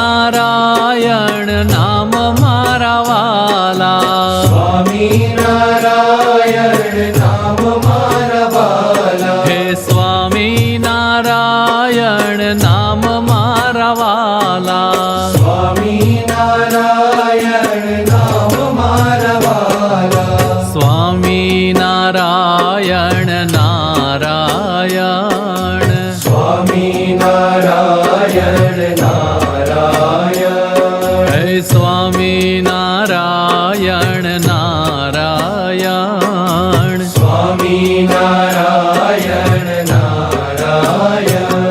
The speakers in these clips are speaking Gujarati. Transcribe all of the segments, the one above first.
સ્વામિનારાયણ નામ મારા વાલા, સ્વામિનારાયણ નામ મારા વાલા, હે સ્વામિનારાયણ નામ મારા વાલા, સ્વામિનારાયણ નામ મારા વાલા, સ્વામિનારાયણ નારાયણ, સ્વામિનારાયણ નારાયણ, હે સ્વામિનારાયણ નારાયણ, સ્વામિનારાયણ નારાયણ.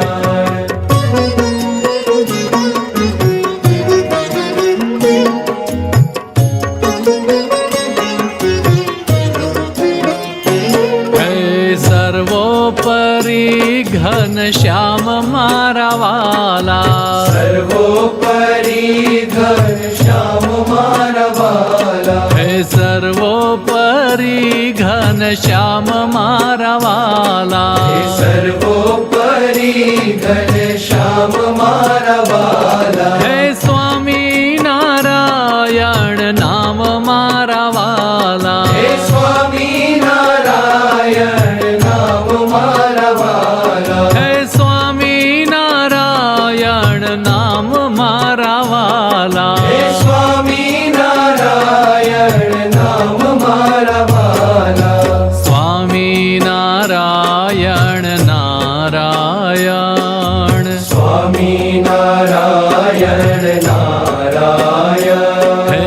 સર્વોપરી ઘન શ્યામ મારા વાલા, સર્વોપરી ઘન શ્યામ મારા વાલા, હે સર્વોપરી ઘન શ્યામ મારા વાલા, સર્વોપરી ઘન શ્યામ મારા વાલા, હે સ્વામિનારાયણ નામ મારા વાલા, હે સ્વામિનારાયણ નામ મારા વાલા, હે સ્વામિનારાયણ નામ મારા વાલા, હે સ્વામિનારાયણ નામ મારા વાલા, સ્વામિનારાયણ નારાયણ, સ્વામિનારાયણ નારાયણ, હે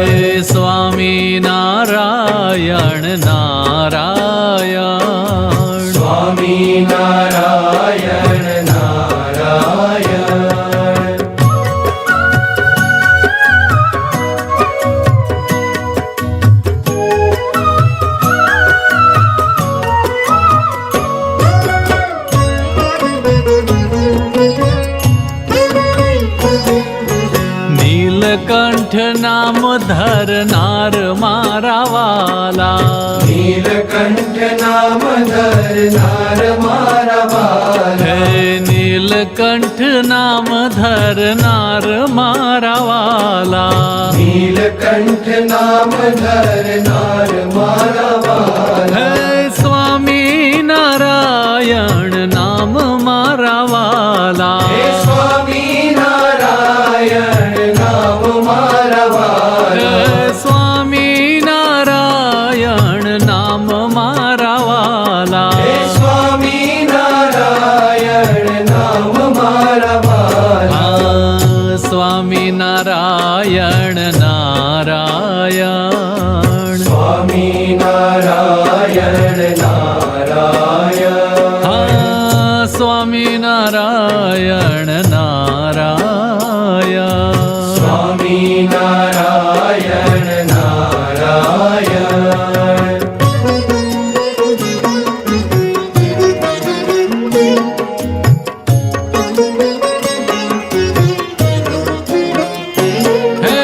સ્વામિનારાયણ નારાયણ, સ્વામિનારાયણ નારાયણ. નીલકંઠ નામ ધરનાર મારા વાલા, નીલકંઠ નામ ધરનાર મારા વાલા, હે નીલકંઠ નામ ધરનાર મારા વાલા, નીલકંઠ નામ ધરનાર મારા વાલા, હે સ્વામિનારાયણ નામ મારા વાલા, હે સ્વામિનારાયણ નામ મારા વાલા, હે સ્વામિનારાયણ નામ મારા વાલા, હે સ્વામિનારાયણ નામ મારા વાલા, સ્વામિનારાયણ નારાયણ, સ્વામિનારાયણ નારાયણ, સ્વામિનારાયણ નારાયણ, સ્વામિનારાયણ નારાયણ. હે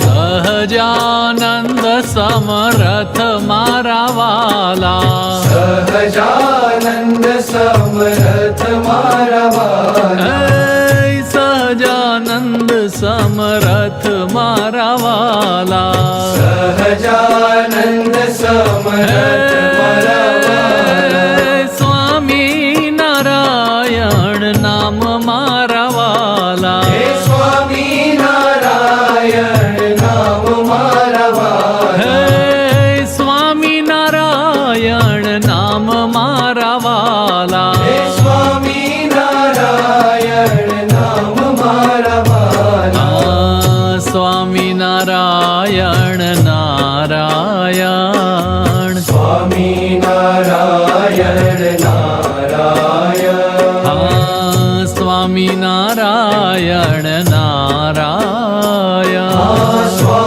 સહજાનંદ સમરથ મારા વાલા, સહજાનંદ સમરથ મારા વાલા, હે સહજાનંદ સમરથ મારા વાલા, સહજાનંદ સમરથ મારા વાલા, સ્વામિનારાયણ નામ મારા વાલા, હે સ્વામિનારાયણ નામ મારા વાલા, હે સ્વામિનારાયણ નામ મારા વાલા, હે સ્વામિનારાયણ નામ મારા વાલા, સ્વામિનારાયણ નારાયણ, સ્વામિનારાયણ નારાયણ, સ્વામિનારાયણ નારાયણ,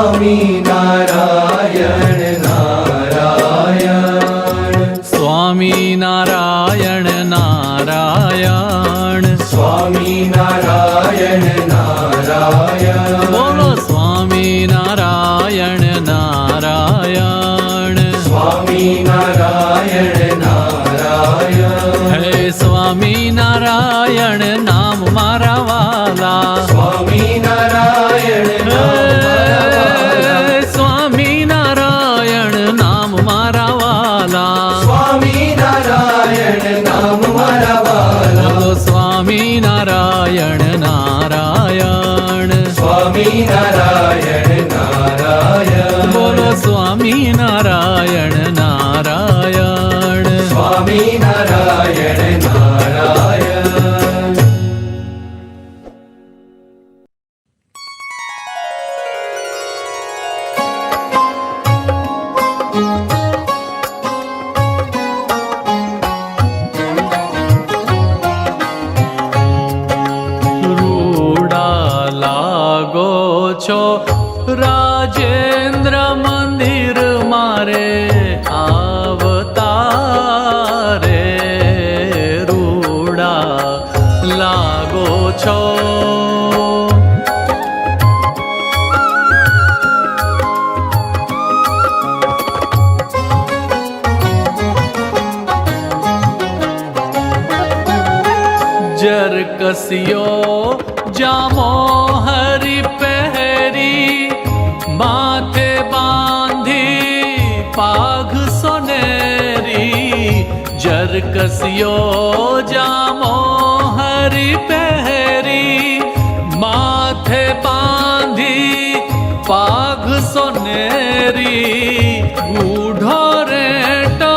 સ્વામિનારાયણ નારાયણ, સ્વામિનારાયણ નારાયણ, સ્વામિનારાયણ નારાયણ, બોલો સ્વામિનારાયણ નારાયણ, સ્વામિનારાયણ નારાયણ, હે સ્વામિનારાયણ સ્વામિનારાયણ નામ મારા વાલા. સ્વામિનારાયણ નામ મારા વાલા. સ્વામિનારાયણ નામ મારા વાલા. સ્વામિનારાયણ નામ મારા વાલા. બોલો સ્વામિનારાયણ નારાયણ. સ્વામિનારાયણ નારાયણ. બોલો સ્વામિનારાયણ નારાયણ. સ્વામિનારાયણ નારાયણ. રૂડા લાગો છો રાજેન્દ્ર મંદિર મારે આવતારે. રૂડા લાગો છો. જરકસિયો જામો હરી પહેરી માથે બાંધી પાઘ સોનેરી. જરકસિયો જામો હરી પહેરી માથે બાંધી પાઘ સોનેરી. બૂઢો રેટો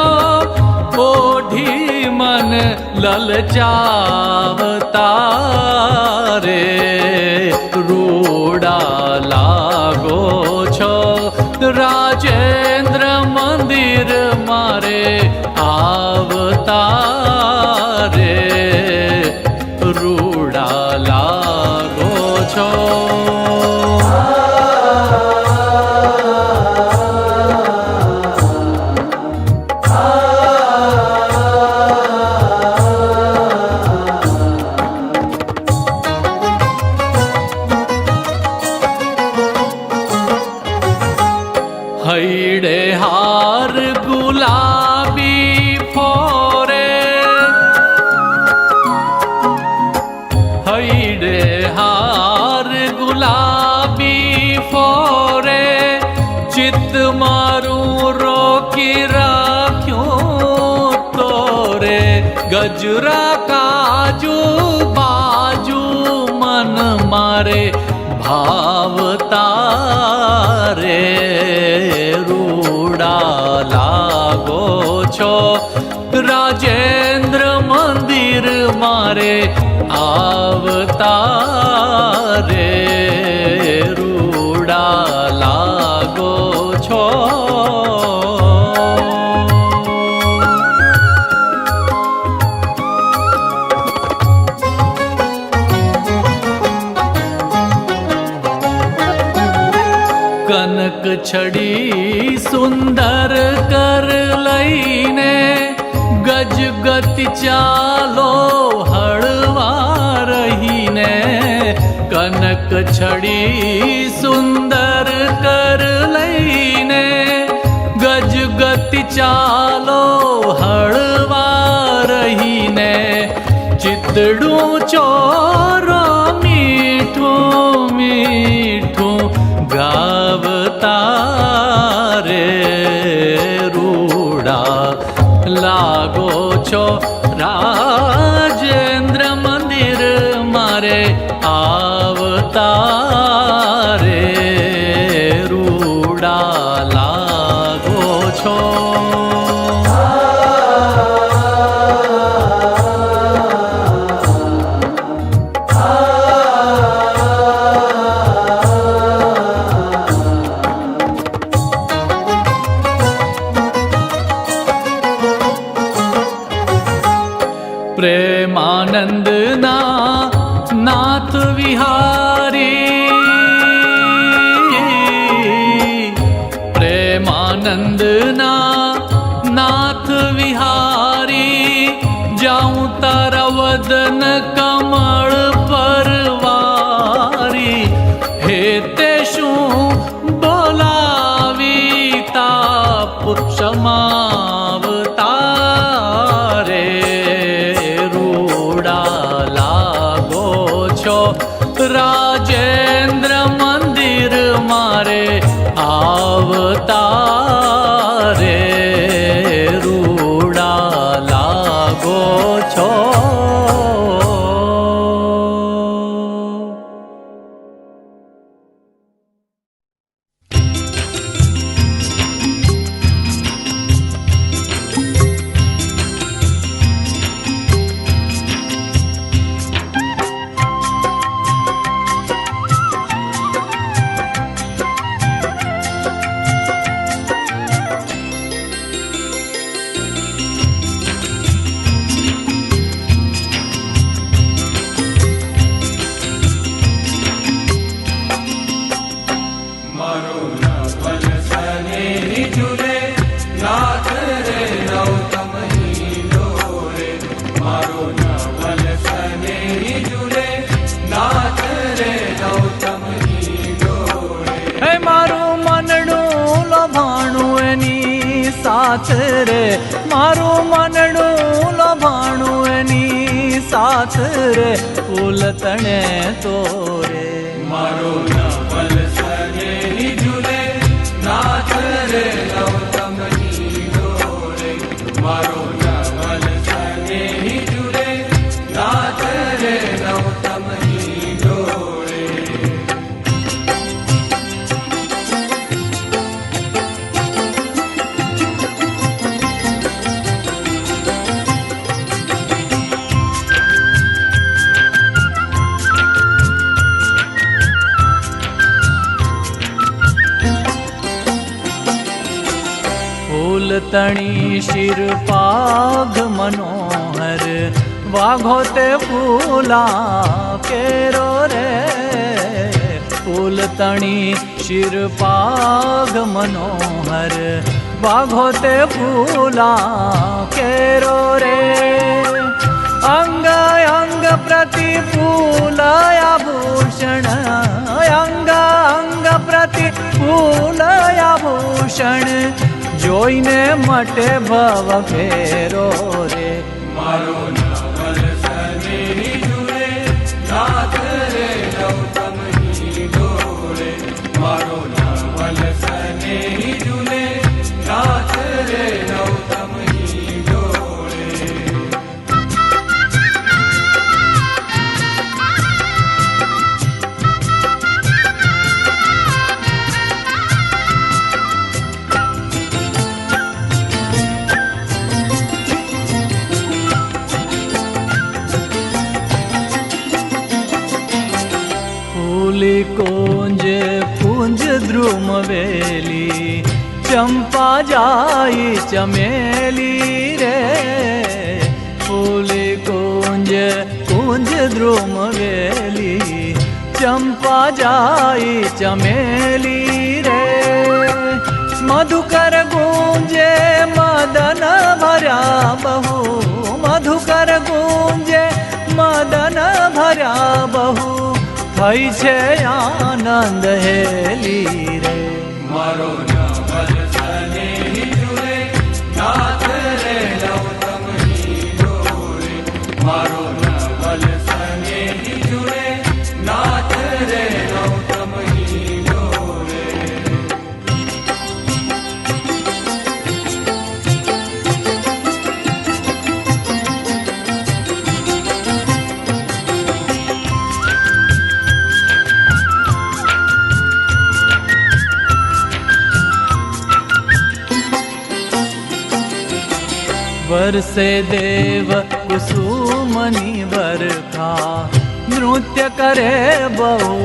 ઓઢી મન લલચાવતા રે. રૂડા લાગો છો રાજેન્દ્ર મંદિર મારે આવતા રે. રૂડા લાગો છો. હૈડે હાર ગુલાબી ફોરે. હૈડે હાર ગુલાબી ફોરે. ચિત્ત મારું રોકી રાખ્યું તોરે. ગજરા કાજુ બાજુ મન મારે ભાવતા રે. રૂડા લાગો છો રાજેન્દ્ર મંદિર મારે આવતા રે. રૂડા લાગો છો. કનક છડી સુંદર કર લઈને ગજ ગતિ ચાલો હળવા રહીને. કનક છડી સુંદર કર લઈને ગજ ગતિ ચાલો હળવા રહીને. ચિતડું ચોરો મીઠું મીઠું ગાવતા રે. રૂડા લાગો છો રાજેન્દ્ર મંદિર મારે આવતા રે. રૂડા લાગો છો. પ્રેમાનંદ ના નાથ વિહારી. પ્રેમાનંદ ના નાથ વિહારી. જાઉં તારા વદન કમળ પરવારી. હે તે શું બોલાવી તાપ ક્ષમાવતા રે. રૂડા રાજેન્દ્ર મંદિર મારે આવતા રે રૂડા લાગો છો. રે મારું મનડું લોભાણું એની સાથ રે ફૂલ તણે તોરે મારો નવલ સને ઝૂલે નાથ રે નવતમની ડોરે મારો નવલ સને ઝૂલે નાથ રે નવતમની ડોરે તણી શિર પાઘ મનોહર વાઘો તે ફૂલા કેરો રે ફૂલ તણી શિર પાઘ મનોહર વાઘો તે ફૂલા કેરો રે અંગ અંગ પ્રતિ ફૂલ આભૂષણ અંગ અંગ પ્રતિ ફૂલ આભૂષણ જોઈને મટે ભવ ફેરો રે મારો નવલ સને ઝૂલે નાથ રે નવતમની ડોરે મારો નવલ સને ઝૂલે નાથ રે નવતમની ડોરે कुंज कुंज द्रुम वेली चंपा जाई चमेली रे फूल कुंज कुंज द्रुम वेली चंपा जाई चमेली रे मधुकर गूंजे मदन भरा बहु मधुकर गूंजे मदन भरा बहु થઈ છે આનંદ હેલી રે મારો નવલ સને ઝૂલે નાથ રે નવતમની ડોરે મારો નવલ સને ઝૂલે નાથ રે નવતમની ડોરે वर्षे देव कुसुमनी बरखा नृत्य करे बहु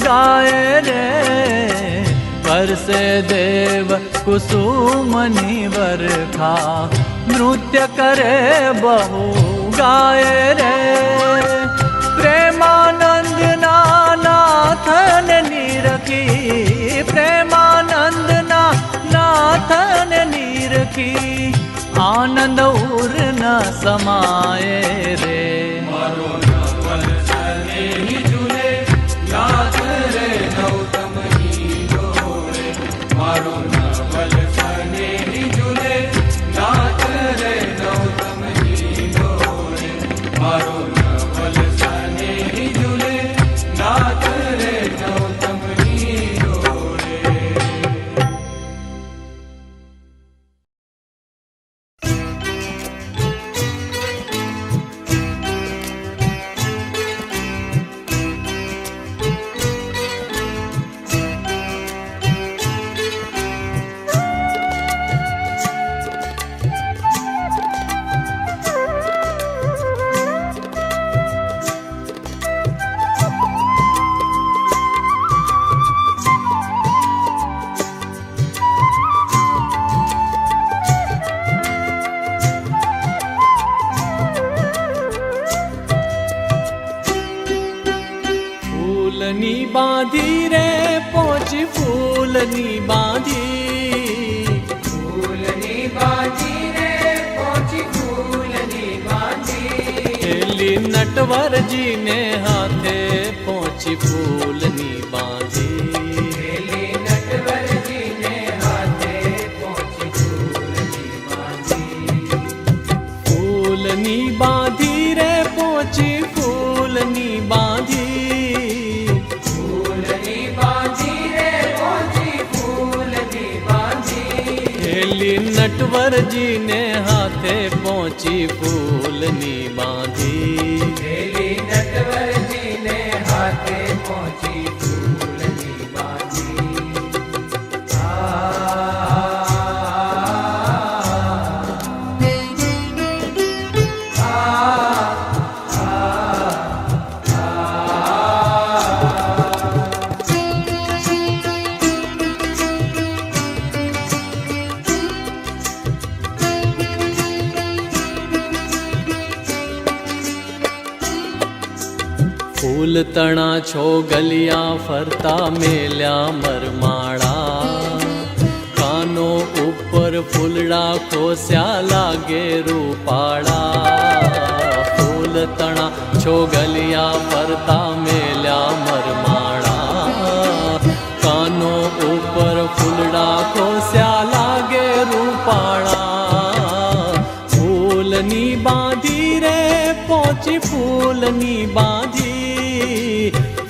गाय रे वर्षे देव कुसुमनी बरखा नृत्य करे बहु गाय रे प्रेमानंद नाथन निरखी प्रेमानंद नाथन निरखी आनंद उर न समाये रे मारो नवल सने ઝૂલે નાથ રે નવતમની ડોરે મારો નવલ સને ઝૂલે નાથ રે નવતમની ડોરે મારો નવલ સને ઝૂલે ફૂલની બાંધી રે પહોંચી ફૂલની બાંધી ફૂલની બાંધી રે પહોંચી ફૂલની બાંધી હેલી નટવરજીને હાથે પહોંચી ફૂલની બાંધી હેલી નટવરજીને હાથે પહોંચી ફૂલની બાંધી ફૂલની બાંધી રે પહોંચી ફૂલની બાંધી ફૂલની બાંધી રે પહોંચી ફૂલની બાંધી હેલી નટવરજીને હાથે પહોંચી ફૂલની બાંધી હેલી નટવરજીને હાથે પહોંચી ફૂલની બાંધી ફૂલ તણા છો ગલિયા ફરતા મેલ્યા મરમાળા કાનો ઉપર ફૂલડા ખોસ્યા લાગે રૂપાળા ફૂલ તણા છો ગલિયા ફરતા મેલ્યા મરમાળા કાનો ઉપર ફૂલડા ખોસ્યા લાગે રૂપાળા ફૂલની બાંધી રે પહોંચી ફૂલની બાંધી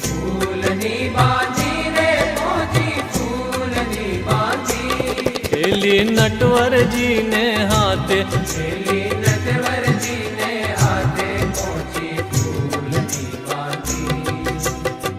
ફૂલની બાંધી રે પહોંચી ફૂલની બાંધી હેલી નટવરજીને હાથે હેલી નટવરજીને હાથે પહોંચી ફૂલની બાંધી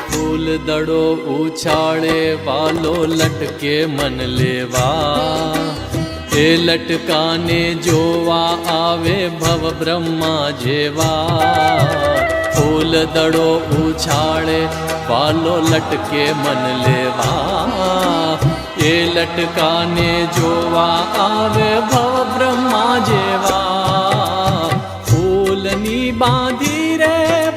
ફૂલ દડો ઉછાળે વાલો લટકે મન લેવા એ લટકાને જોવા આવે ભવ બ્રહ્મા જેવા ફૂલ દડો ઉછાળે વાલો લટકે મન લેવા એ લટકાને જોવા આવે ભવ બ્રહ્મા જેવા ફૂલની બાંધી રે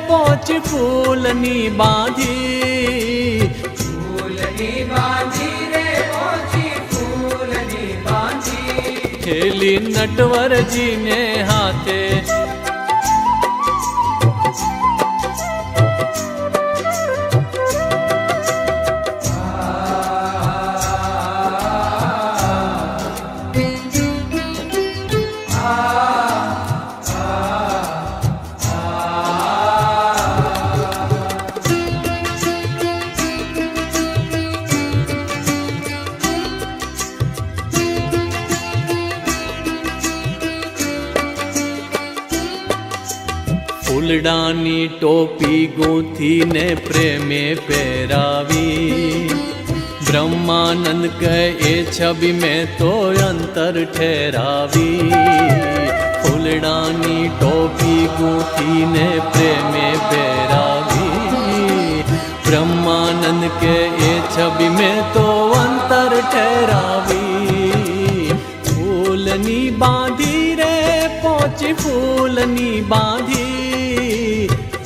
પહોંચી ફૂલની બાંધી ફૂલની બાંધી રે પહોંચી ફૂલની બાંધી હેલી નટવરજીને હાથે ફૂલડાની ટોપી ગૂંથીને પ્રેમે પહેરાવી બ્રહ્માનંદ કહે એ છબી મેં તો અંતર ઠેરાવી ફૂલડાની ટોપી ગૂંથીને પ્રેમે પહેરાવી બ્રહ્માનંદ કે એ છબી મેં તો અંતર ઠેરાવી ફૂલની બાંધી રે પહોંચી ફૂલની બાંધી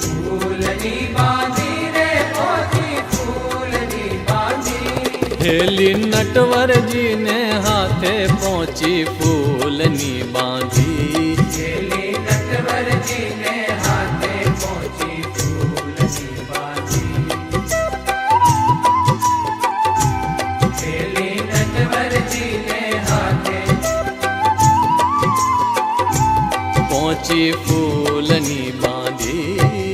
ફૂલની બાંધી રે પહોંચી ફૂલની બાંધી હેલી નટવરજીને હાથે પહોંચી ફૂલની બાંધી હેલી નટવરજીને હાથે પહોંચી ફૂલની બાંધી હેલી નટવરજીને હાથે પહોંચી ફૂલની બાંધી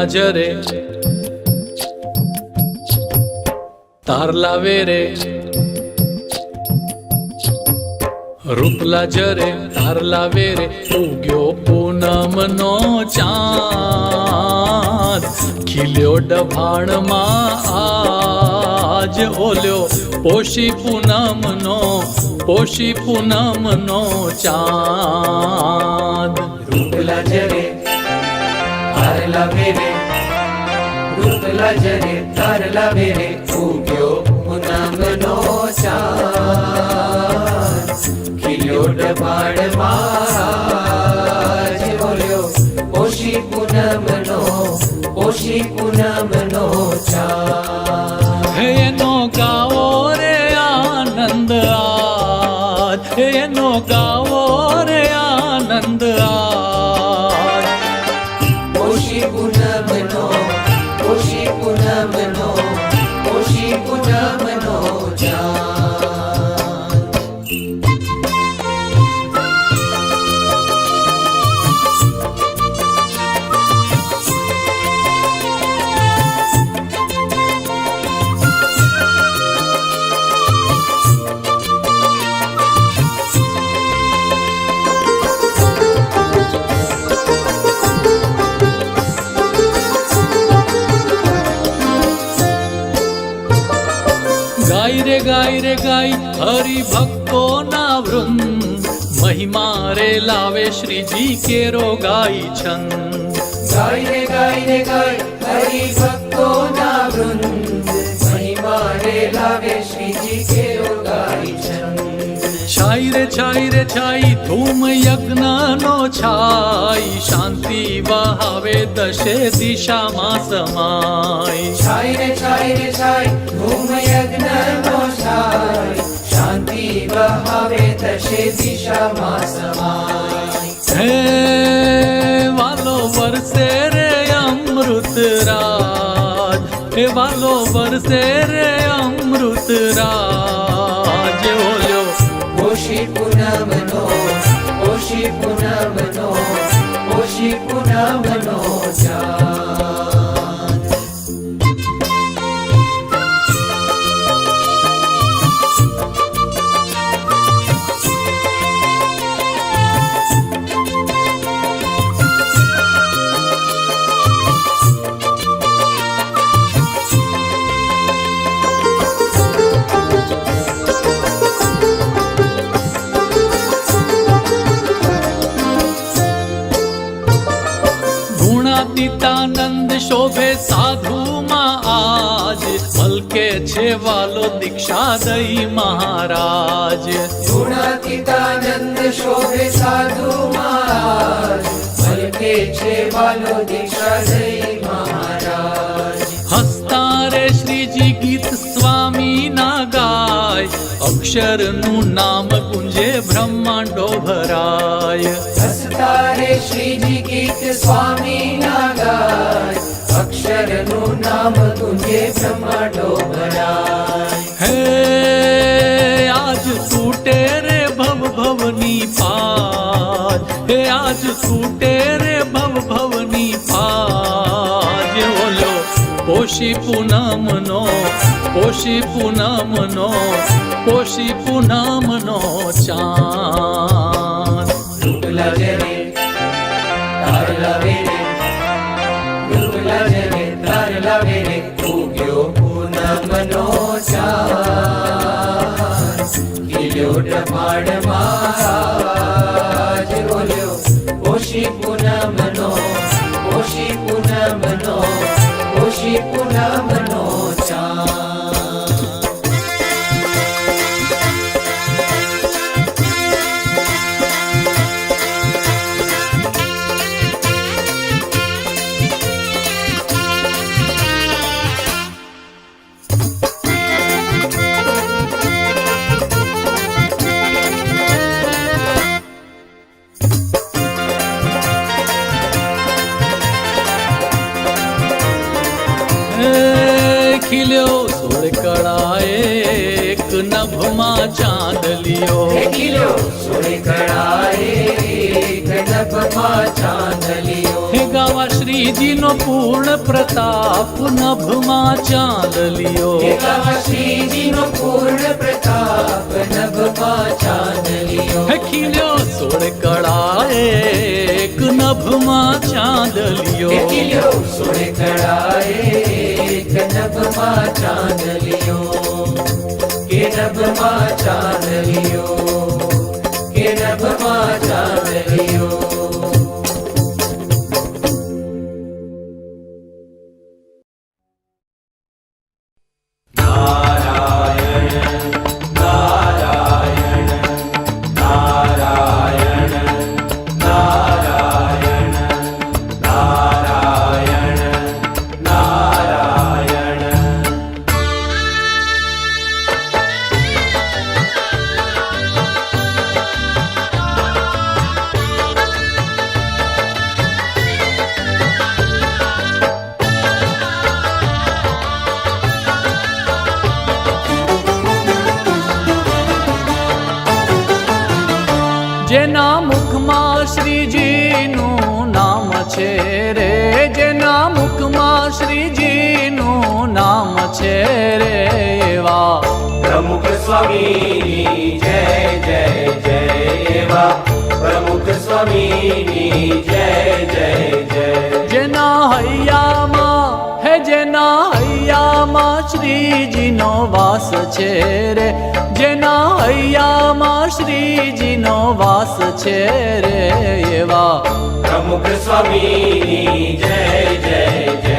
રૂપલા જરે તાર લાવે રે, રૂપલા જરે તાર લાવે રે, ઉગ્યો પૂનમનો ચાંદ, ખીલ્યો ડભાણમાં આજ, ઓલ્યો પોષી પૂનમનો ચાંદ. રૂપલા જરે તાર લાવે રે, રૂપલા જરે તાર લાવે રે, ઉગ્યો પૂનમનો ચાંદ, ખીલ્યો ડભાણમાં બોલ્યો પોષી પૂનમનો ચાંદ. હે એનો ગાવો રે આનંદ આજ, હે એનો ગાવો રે આનંદ આજ. પોષી પૂનમનો ચાંદ. ગાય રે ગાય હરિ ભક્તો ના વૃંદ, મહિમા રે લાવે શ્રીજી કેરો ગાય છંદ. ગાય રે ગાય હરિ ભક્તો ના વૃંદ, મહિમા રે લાવે શ્રીજી કેરો ગાય છંદ. છાઈ રે છાઈ ધૂમ યજ્ઞ નો છાઈ, શાંતિ વહાવે દશે દિશામાં સમાય. છાઈ રે છાઈ ધૂમ યજ્ઞ નો છાઈ, શાંતિ વહાવે દશે દિશામાં સમાય. હે વાલો વરસે રે અમૃત રાજ, હે વાલો વરસે રે અમૃત રાજ, ઓલ્યો પોષી પૂનમનો ચાંદ. ગુણાતીતાનંદ શોભે સાધુમાં આજ, મલકે છે વાલો દીક્ષા દઈ મહારાજ. ગુણાતીતાનંદ શોભે સાધુ મહારાજ, મલકે છે વાલો દીક્ષા દઈ મહારાજ. હસતા રે શ્રીજી ગીત સ્વામી ના ગાય, અક્ષરનું નામ ગુંજે બ્રહ્માંડો ભરાય. હસતા રે શ્રીજી ગીત સ્વામી ના ગાય, અક્ષરનું નામ તુંજે બ્રહ્માંડો ભરાય. હે આજ તૂટે રે ભવની પાજ, હે આજ તૂટે રે ભવની પાજ, ઓલો પોષી પૂનમનો ચાંદ. રૂપલા જરે તાર લાવે રે, રૂપલા જરે તાર લાવે રે, ઉગ્યો પૂનમનો ચાંદ, ખીલ્યો ડભાણમાં બોલ્યો પોષી પૂનમનો ચાંદ. ખીલ્યો સોળ કળાએ એક નભમાં ચાંદલિયો, ખીલ્યો સોળ કળાએ એક નભમાં ચાંદલિયો હે ગાવા શ્રીજીનો પૂર્ણ પ્રતાપ નભમાં ચાંદલિયો હે ગાવા શ્રીજીનો પૂર્ણ પ્રતાપ નભમાં ચાંદલિયો હે ખીલ્યો 16 કળાએ એક નભમાં ચાંદલિયો હે ખીલ્યો 16 કળાએ એક નભમાં ચાંદલિયો કે નભમાં ચાંદલિયો કે નભમાં ચાંદલિયો જેના મુખમાં શ્રીજીનું નામ છે રે જેના મુખમાં શ્રીજીનું નામ છે રે એવા પ્રમુખ સ્વામીની જય જય જય એવા પ્રમુખ સ્વામીની જય જય જય જેના હૈયામાં હે જેના હૈયામાં શ્રીજીનો વાસ છે રે જેના હૈયામાં શ્રીજીનો વાસ છે રે એવા પ્રમુખ સ્વામીની જય જય જય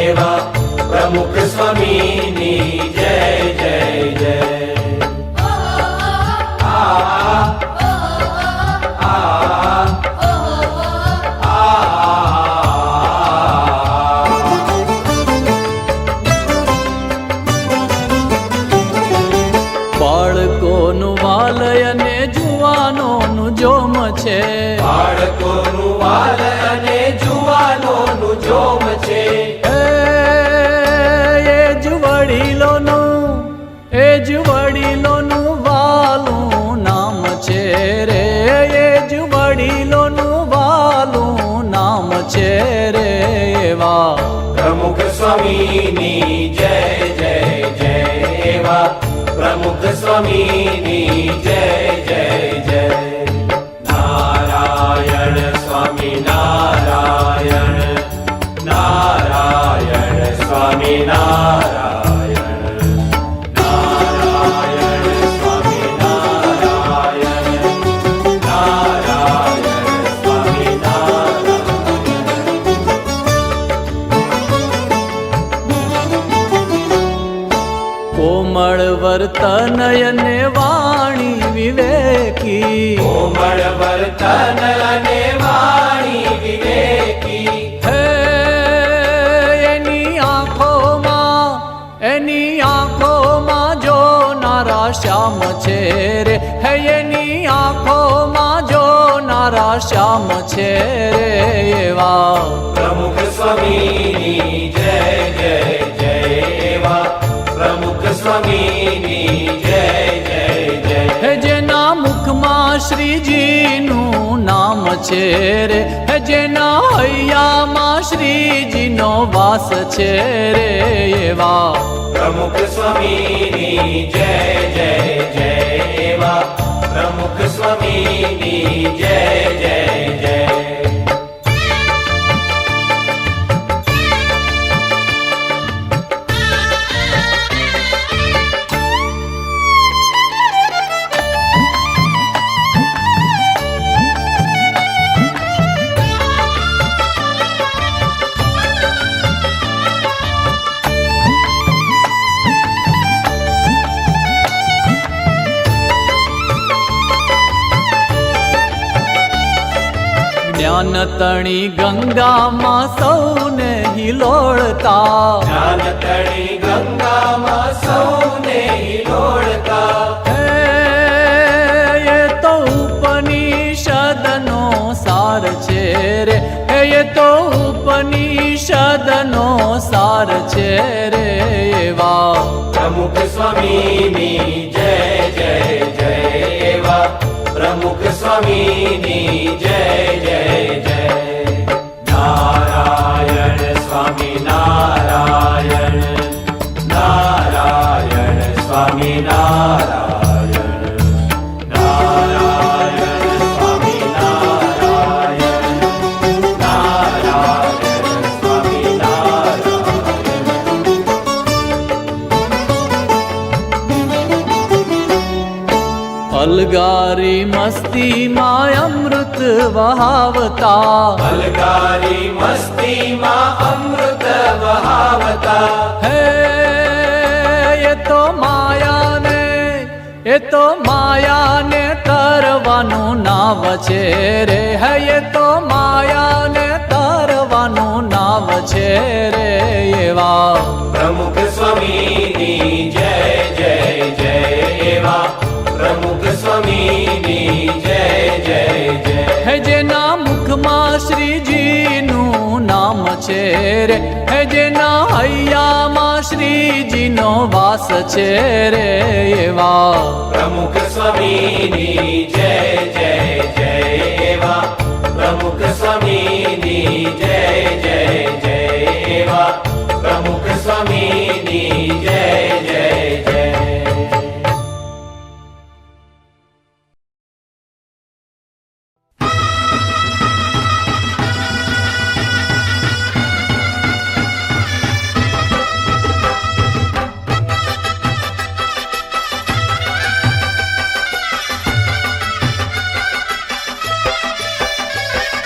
એવા પ્રમુખ સ્વામીની જય જય જય બાળકોનું વાલય અને જુવાનોનું જોમ છે બાળકોનું વાલ અને જુવાનોનું જોમ છે એ જ વડીલોનું વાલું નામ છે રે એ જ વડીલોનું વાલું નામ છે રે એવા પ્રમુખ સ્વામીની જય જય જય એવા પ્રમુખ સ્વામીની જય જય જય નારાયણ સ્વામી નારાયણ નારાયણ સ્વામી નારાયણ નારાયણ સ્વામી નારાયણ નારાયણ સ્વામી નારાયણ કોમળ વર્તન અને વાણી વિવેકી કોમળ વર્તન અને વાણી વિવેકી હે એની આંખોમાં જોનારા શ્યામ છે રે હે એની આંખોમાં જોનારા શ્યામ છે રે એવા પ્રમુખ સ્વામીની જય જય જય એવા પ્રમુખ સ્વામીની જય જય જય હે જેના મુખમાં શ્રીજીનું નામ છે રે હે જેના હૈયામાં શ્રીજીનો વાસ છે રે એવા પ્રમુખ સ્વામીની જય જય જય એવા પ્રમુખ સ્વામીની જય જય જય જ્ઞાન તણી ગંગામાં સૌને હિલોળતા જ્ઞાન તણી ગંગામાં સૌને હિલોળતા એ તો ઉપનિષદનો સાર છે રે એ તો ઉપનિષદનો સાર છે રે એવા પ્રમુખ સ્વામીની જય જય જય એવા પ્રમુખ સ્વામી સ્વામીની જય જય જય. નારાયણ સ્વામી નારાયણ, નારાયણ સ્વામી નારાયણ, નારાયણ સ્વામી નારાયણ, નારાયણ સ્વામી નારાયણ. અલગારી મસ્તીમાં અમૃત વહાવતા, અલગારી મસ્તીમાં અમૃત વહાવતા. હે એ તો માયાને, એ તો માયાને તરવાનું નાવ છે રે. હે એ તો માયાને તરવાનું નાવ છે રે. એવા પ્રમુખ સ્વામીની જય જય જય. એવા પ્રમુખ સ્વામીની જય જય જય. હે જેના મુખમાં શ્રીજીનું નામ છે રે. હે જેના હૈયામાં શ્રીજીનો વાસ છે રે. એવા પ્રમુખ સ્વામીની જય જય જય. એવા પ્રમુખ સ્વામીની જય જય જય. એવા પ્રમુખ સ્વામીની જય જય જય.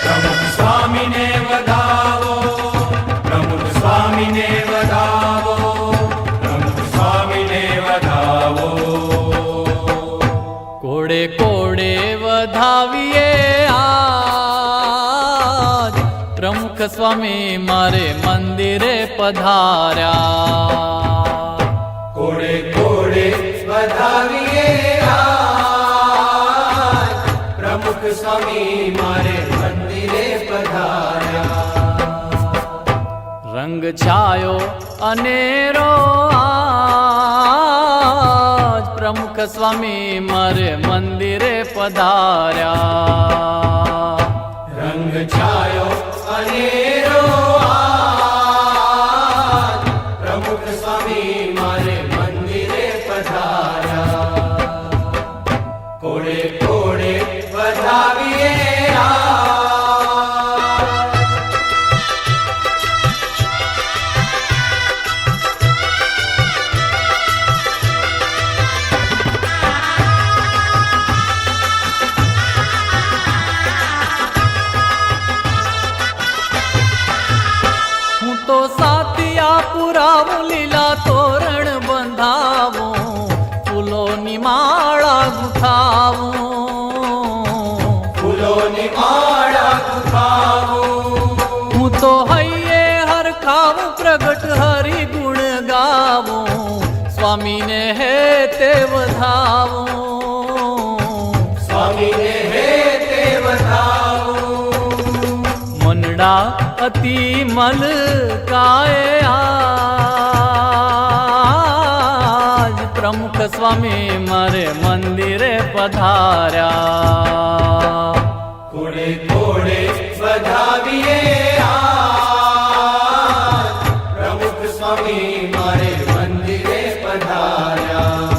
પ્રમુખ સ્વામીને વધાવો, પ્રમુખ સ્વામીને વધાવો, પ્રમુખ સ્વામીને વધાવો. કોડે કોડે વધાવીએ આજ પ્રમુખ સ્વામી મારે મંદિરે પધાર્યા. કોડે કોડે વધાવીએ આજ પ્રમુખ સ્વામી મારે મંદિરે પધાર્યા. રંગ છાયો અનેરો આજ પ્રમુખ સ્વામી મારે મંદિરે પધાર્યા. રંગ છાયો અનેરો આજ પ્રમુખ સ્વામી મારે મંદિરે પધાર્યા. કોડે કોડે વધાવીએ હું તો સાતિયા પુરાવું, લીલા તોરણ બંધાવું, ફૂલોની માળા ગુથાવું. ફૂલોની માળા ગુથાવું. હું તો હૈયે હરખાવું, પ્રગટ હરિ ગુણ ગાવું, સ્વામીને હે તે વધાવું. સ્વામીને હે તે વધાવું. મનડા અતિ મલકાય આજ પ્રમુખ સ્વામી મારે મંદિરે પધાર્યા. કોડે કોડે વધાવીએ આજ પ્રમુખ સ્વામી મારે મંદિરે પધાર્યા.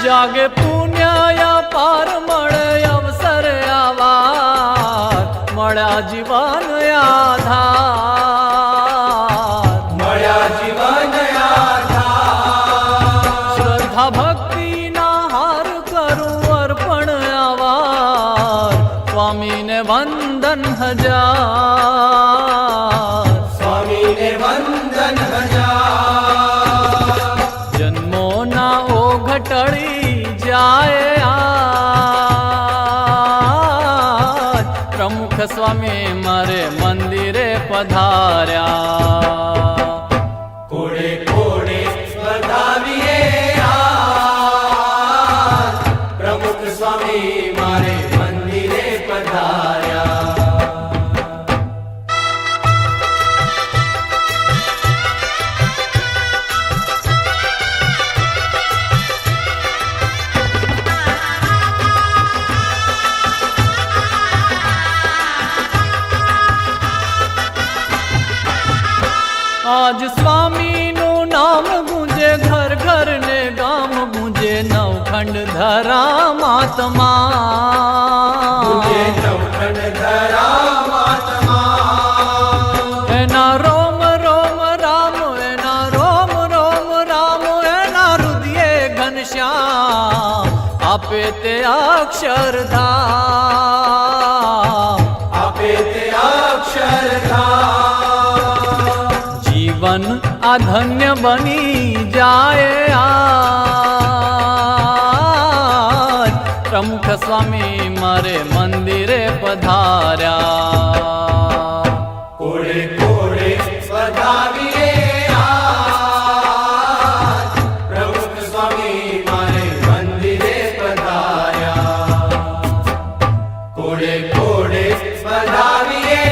જાગે પુણ્ય પાર મળે અવસર આવા, મળ્યા જીવન આધાર. મળ્યા જીવન આધાર. શ્રદ્ધા ભક્તિ ના હાર કરું અર્પણ આવાર, સ્વામીને વંદન હજાર. સ્વામીને વંદન હજાર. જન્મો ના ઓઘટળી જાય આજ પ્રમુખ સ્વામી મારે મંદિરે પધાર્યા. આજ સ્વામીનું નામ ગુંજે ઘર ઘર ને ગામ ગુંજે નવખંડ ધરા માતમા એના રોમ રોમ રામ એના રોમ રોમ રામ એના હૃદય ઘનશ્યામ આપે તે અક્ષરધામ જીવન આ ધન્ય બની જાય આજ પ્રમુખ સ્વામી મારે મંદિરે પધાર્યા કોડે કોડે પધાવીએ આજ પ્રમુખ સ્વામી મારે મંદિરે પધાર્યા કોડે કોડે પધાવીએ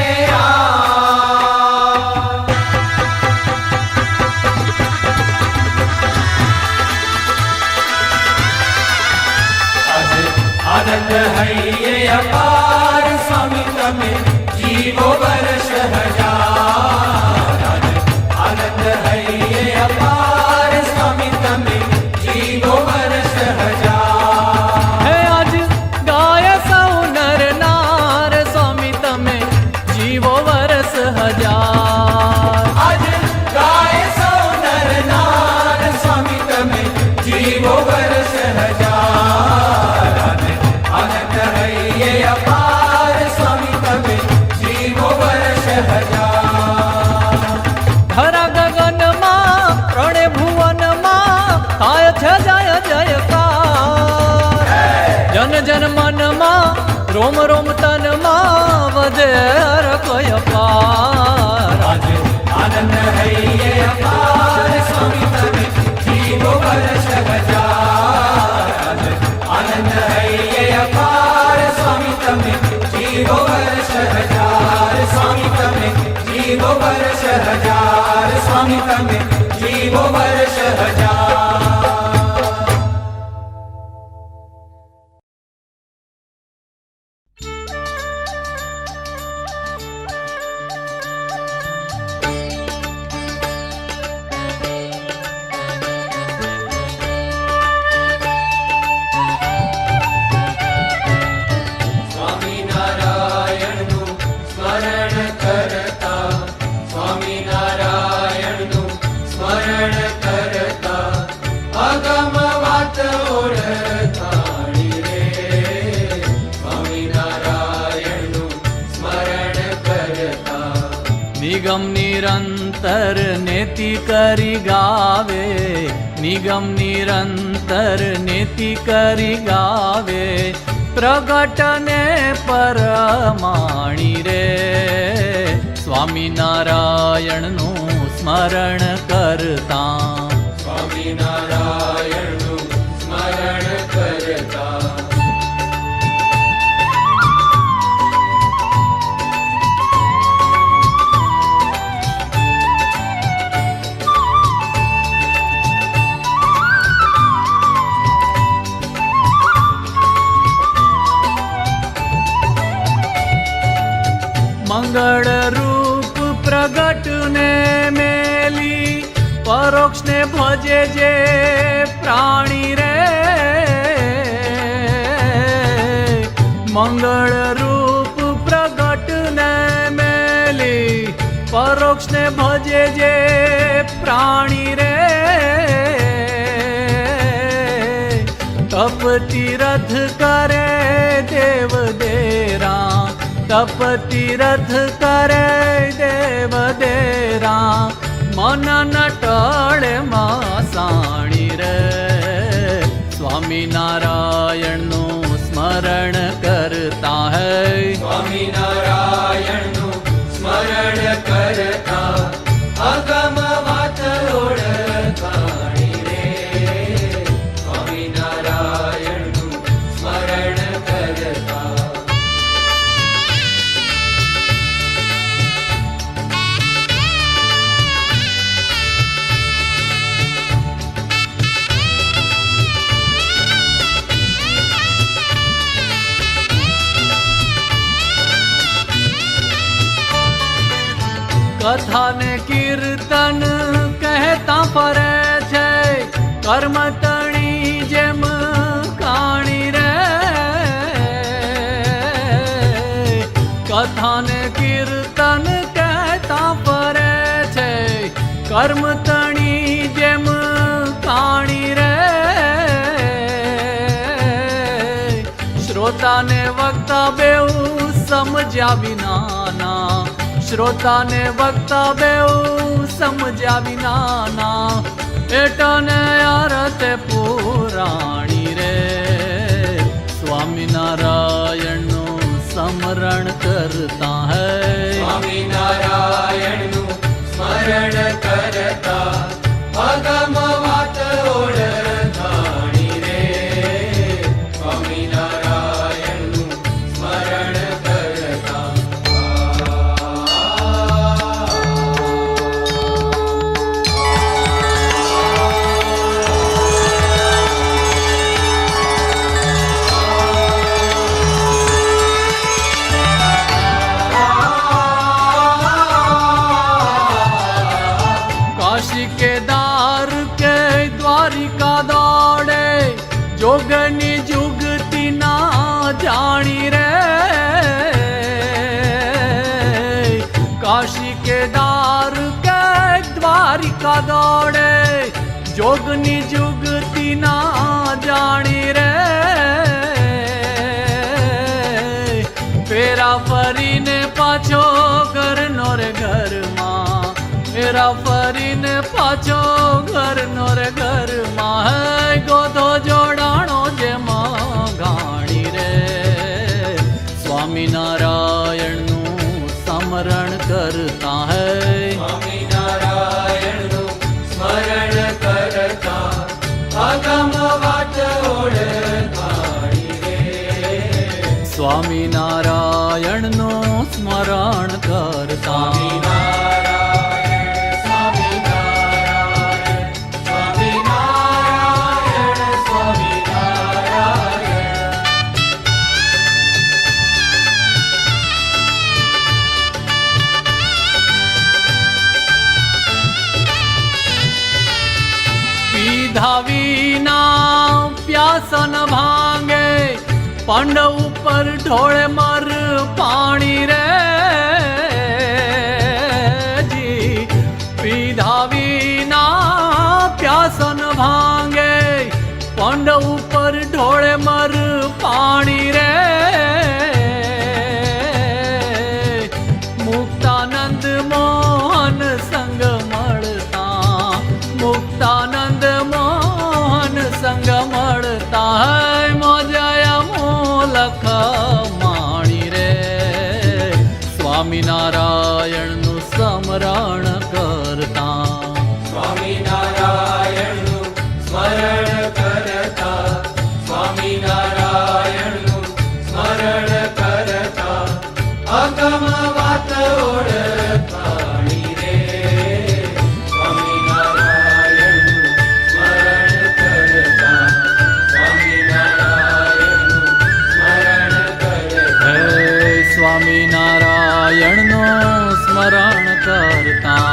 આનંદ હૈયે અપાર સ્વામી તમે જીવો વર્ષ હજાર આનંદ હૈયે અપાર સ્વામી તમે જીવો વર્ષ હજાર હે આજ ગાય સૌ નર નાર સ્વામી તમે જીવો વર્ષ હજાર આજ ગાય સૌ નર નાર સ્વામી તમે જીવો વર્ષ હજાર આનંદ હૈયે અપાર સ્વામી તમે જીવો વર્ષ હજાર ધરા ગગનમાં પ્રણે ભુવનમાં થાય છે જય જયકાર જન જન મનમાં રોમ રોમ તનમાં વધે કય પાર આજે આનંદ હૈયે અપાર સ્વામી તમે જીવો વર્ષ હજાર આજે આનંદ હૈયે અપાર સ્વામી તમે જીવો વર્ષ હજાર સ્વામી તમે જીવો વર્ષ હજાર સ્વામી તમે જીવો વર્ષ હજાર સ્વામિનારાયણનું સ્મરણ કરતા સ્વામિનારાયણનું સ્મરણ કરતા અગમ વાત ઓળખાણી રે સ્વામિનારાયણનું સ્મરણ કરતા નિગમ નિરંતર નેતિ કરી ગાવે નિગમ નિરંતર નેતિ કરી ગાવે પ્રગટને પરમાણી રે સ્વામિનારાયણનું સ્મરણ કરતા સ્વામિનારાયણનું સ્મરણ કરતા મંગળ રૂપ પ્રગટ ને મેલી પરોક્ષ ને ભજે જે પ્રાણી રે મંગળ રૂપ પ્રગટ ને મેલી પરોક્ષ ને ભજે જે પ્રાણી રે તપ તીરથ કરે દેવ દેરા તપ તીરથ કરે દેવ દેરા મન નટળે માસાણી રે સ્વામિનારાયણનું સ્મરણ કરતા હૈ સ્વામિનારાયણનું સ્મરણ કરતા અગમ વાત ઓળખાણી રે સ્વામિનારાયણનું સ્મરણ કરતા કથા ને કીર્તન કહેતા ફરે છે, કર્મ તણી જેમ કાણી રે. કથા ને કીર્તન કહેતા ફરે છે, કર્મ તણી જેમ કાણી રે. શ્રોતા ને વક્તા બેઉ સમજ્યા વિનાના, શ્રોતા ને વક્તા બેઉ સમજ્યા વિનાના, એટને અર્થ પુરાણી રે. સ્વામિનારાયણનું સ્મરણ કરતા હૈ, સ્વામિનારાયણનું સ્મરણ કરતા અગમ વાત ઓળખાણી રે. સ્વામિનારાયણનું સ્મરણ કરતા કાશી કેદાર કે દ્વારિકા દોડે, જોગની જુગતી ના જાણી રે. કાશી કેદાર કે દ્વારિકા દોડે, જોગની જુગતી ના જાણી રે. ફેરા ફરીને પાછો ઘરનો રે ઘરમાં, ફેરા ફરીને પાછો ઘરનો રે ઘરમાં. હે ગોધો જોડાણો જેમાં ગાણી રે. સ્વામિનારાયણનું સ્મરણ કરતા હૈ, સ્વામિનારાયણનું સ્મરણ કરતા અગમ વાત ઓળખાણી રે. સ્વામિનારાયણનું સ્મરણ કરતા. પીધા વિના પ્યાસન ભાંગે, પાંડવ ઉપર ઢોળે મર પાણી રે. જી પીધા વિના પ્યાસન ભાંગે, પાંડવ ઉપર ઢોળે મર પાણી રે. મુક્તાનંદ મોહન સંગ મળતા, મુક્તાનંદ મોહન સંગ મળતા. હૈ મોજયા મોલખ માણી રે. સ્વામિનારાયણનું સ્મરણ કરતા, સ્વામિનારાયણનું સ્મરણ કરતા, સ્વામિનારાયણનું સ્મરણ કરતા અગમ વાત ઓળખાણી રે. સ્વામિનારાયણનું સ્મરણ કરતા, સ્વામિનારાયણનું સ્મરણ કરતા. હે સ્વામિનારાયણનું સ્મરણ કરતા.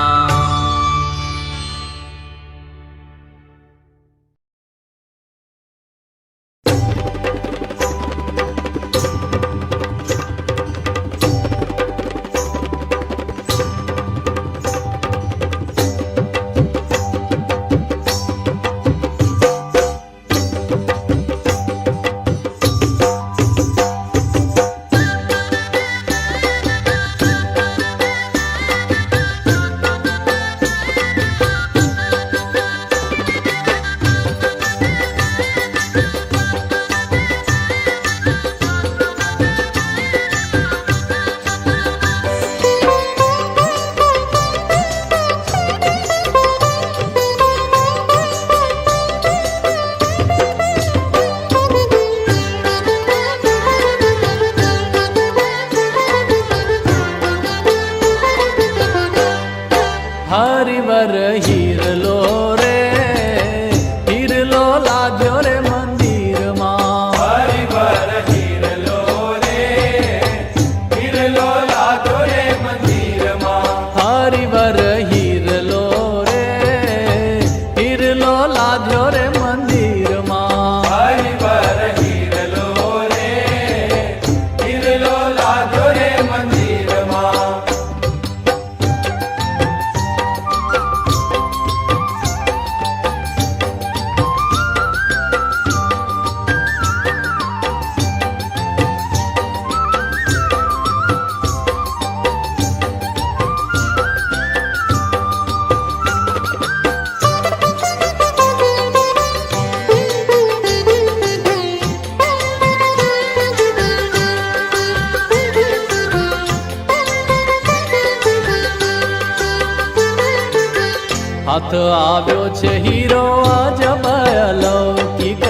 હાથ આવ્યો છે હીરો અજબ અલૌકિક,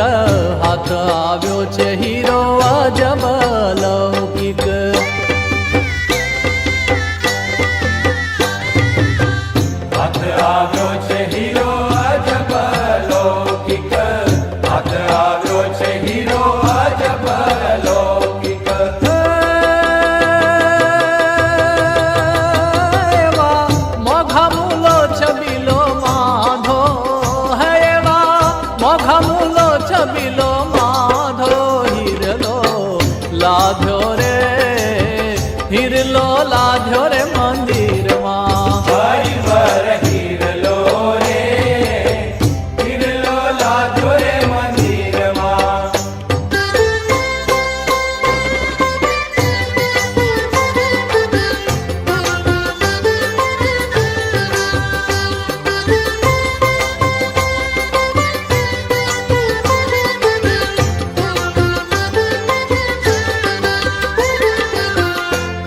હાથ આવ્યો છે હીરો અજબ અલૌકિક. હાથ આવ્યો છે હીરો અજબ અલૌકિક, હાથ આવ્યો છે હીરો અજબ અલૌકિક. એવા મોઘા મૂલો છબીલો માધો, હે એવા મોઘા મૂલો છબીલો માધો, હીરલો લાધ્યો રે, હીરલો લાધ્યો રે મંદિરમાં. હરિવર હીરલો રે, હીરલો લાધ્યો રે મંદિરમાં.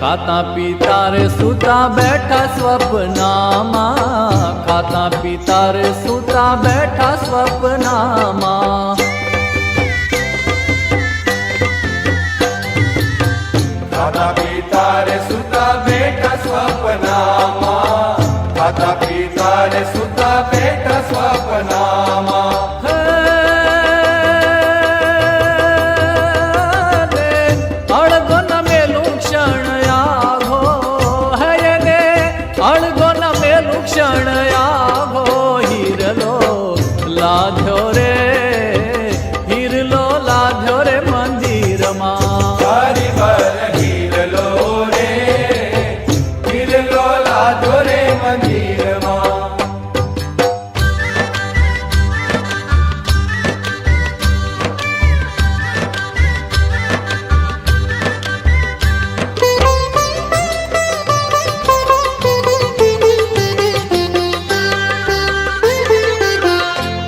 ખાતા પીતા રે સુતા બેઠા સ્વપ્નામાં, ખાતા પીતા રે સુતા બેઠા સ્વપ્નામાં. ખાતા પીતા રે સુતા બેઠા સ્વપ્નામાં, ખાતા પીતા રે સુતા બેઠા સ્વપ્નામાં. હે ને અળગો ન મેલું ક્ષણ આઘો, હે ને અળગો ન મેલું ક્ષણ આઘો, હીરલો લાધ્યો રે, હીરલો લાધ્યો રે મંદિરમાં. હરિવર હીરલો રે, હીરલો લાધ્યો રે મંદિરમાં.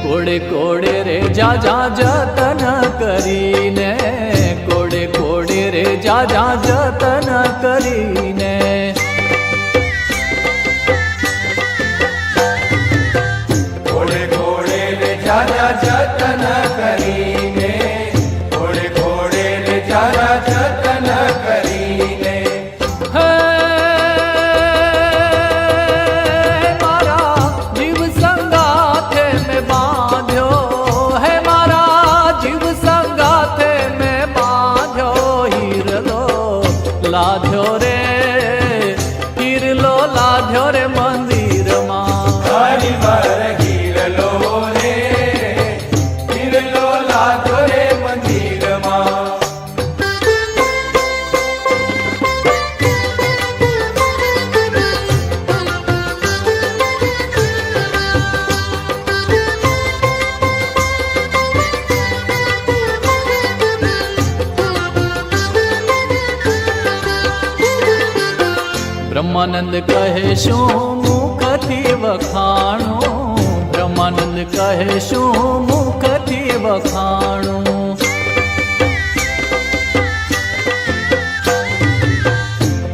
કોડે કોડે રે જા જા જતન કરીને, કોડે કોડે રે જા જા જતન કરીને. ઘોડે ઘોડે લે જાજા જતન કરીને, ઘોડે ઘોડે લે જાજા જતન કરીને. હે મારા જીવ સંગાથે મેં બાંધ્યો, હે મારા જીવ સંગાથે મેં બાંધ્યો, હીરલો લાધ્યો રે, હીરલો લાધ્યો રે મંદિરમાં. હરિવર હીરલો રે, હીરલો લાધ્યો રે મંદિરમાં. બ્રહ્માનંદ કહે શું મુખથી વખાણું, બ્રહ્માનંદ કહે શું મુખથી વખાણું.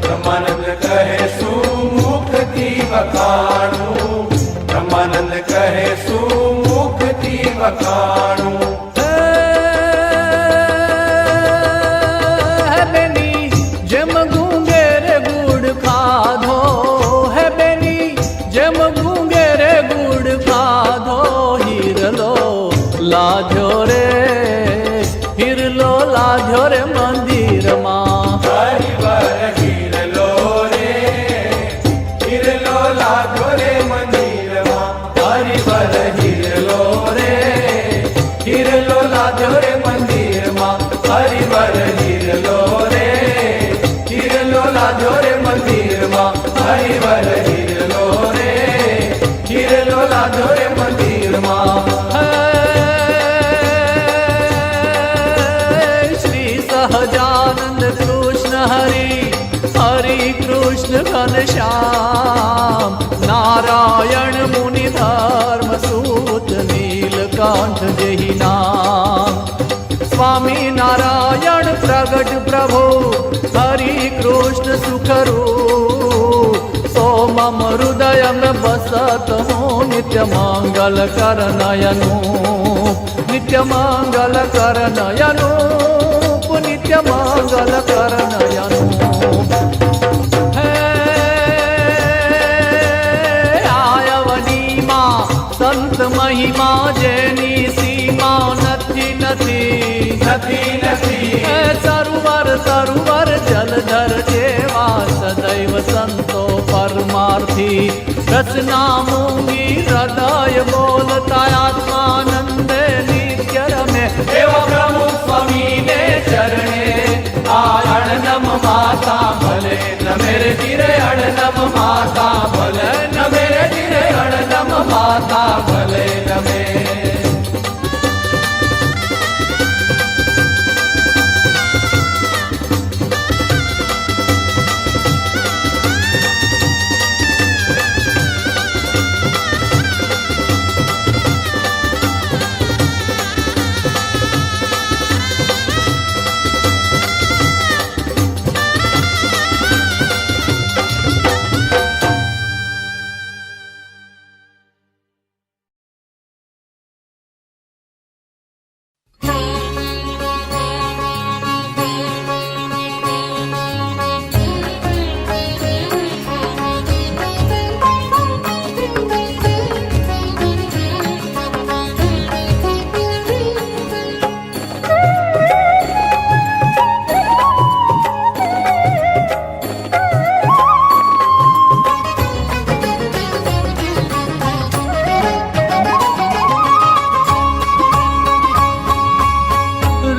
બ્રહ્માનંદ કહે શું મુખથી વખાણું, બ્રહ્માનંદ કહે શું મુખથી વખાણું. હે બેની જેમ ગુંગે રે ગુડ ખાધો, હે બેની જેમ ગુંગે રે ગુડ ખાધો, હીરલો લાધ્યો રે, હીરલો લાધ્યો રે મંદિરમાં. હરિવર હીરલો રે, હીરલો લાધ્યો રે મંદિરમાં. હરિવર હીરલો રે, હીરલો લાધ્યો રે મંદિરમાં. હરિવર હીરલો રે, હીરલો લાધ્યો રે મંદિરમાં. હરિવર હીરલો રે, હીરલો લાધ્યો રે મંદિરમાં. શ્રી સહજાનંદ કૃષ્ણ હરિ, હરિ કૃષ્ણ ઘનશ્યામ, નારાયણ મુનિ ધર્મ સૂત નીલકંઠ જેહી નામ. સ્વામી નારાયણ પ્રગટ પ્રભુ, હરિ કૃષ્ણ સુખરૂપ, સોમમ હૃદય में बसत हूँ नित्य मंगल कर नयनूप, नित्य मंगल कर नयनूप, नित्य मंगल कर नयनूप। आयवनी माँ संत महिमा जेनी सीमा नथी नथी नथी नथी सरोवर सरोवर जलधर जेवा सदैव संतो परमार्थी। रसना मूंगी हृदय बोलता आत्मानंद नित्य रमे। देव प्रमुख स्वामी ने चरणे अड़नम माता भले न मेरे गिरे अड़नम माता भले न मेरे गिरे अड़नम माता भले न मेरे।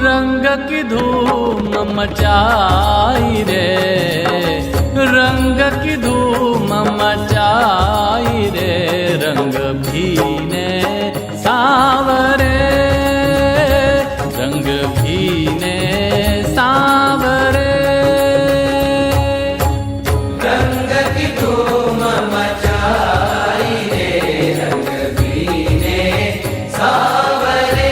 रंग की धूम मचाई रे, रंग की धूम मचाई रे, रंग भीने सावरे, रंग भीने सावरे। रंग की धूम मचाई रे, रंग भीने सावरे।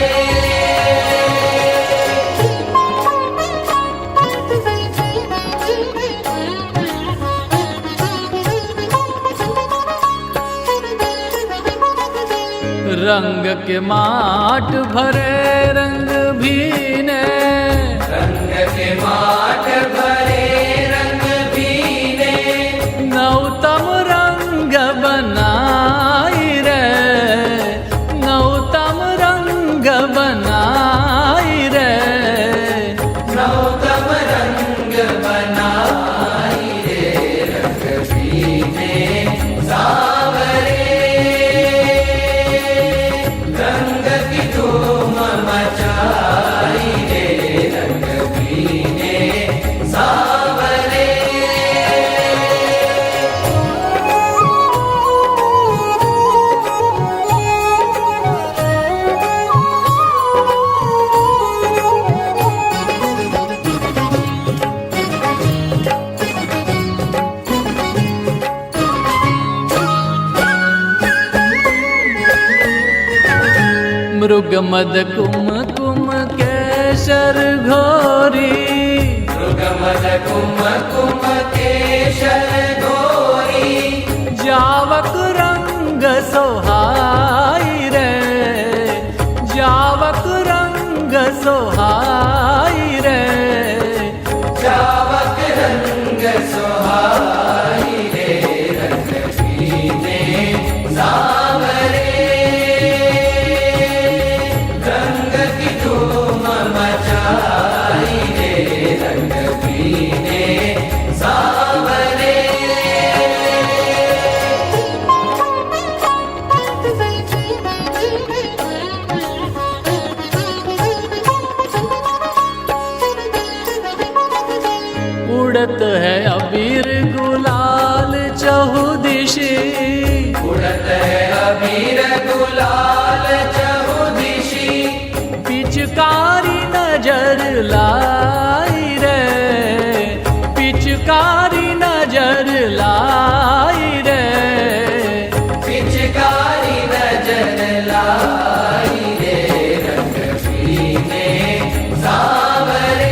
रंग के माट भरे रंग भीने, रंग के माट भरे रंग भीने, नौतम रंग बनाई रे, नौतम रंग बनाई रे, नौतम रंग बनाई रे, रंग भीने सावरे। रंग की धूम मचाई रे, रंग भीने सावरे। मृग मद कुम कुम केशर घोरी, मृग मद कुम कुम केशर घोरी, जावक रंग सोहाई रे, जावक रंग सोहाई रे, जावक रंग सोहाई रे, रंग भीने सावरे। रंग की धूम मचाई रे, रंग भीने सावरे। उड़त है अबीर गुलाल चहुदिशी, उड़त है अबीर गुलाल चहुदिशी, पिचकारी नजर लाई रे, पिचकारी नजर लाई रे, पिचकारी नजर लाई रे, रंग भीने सावरे।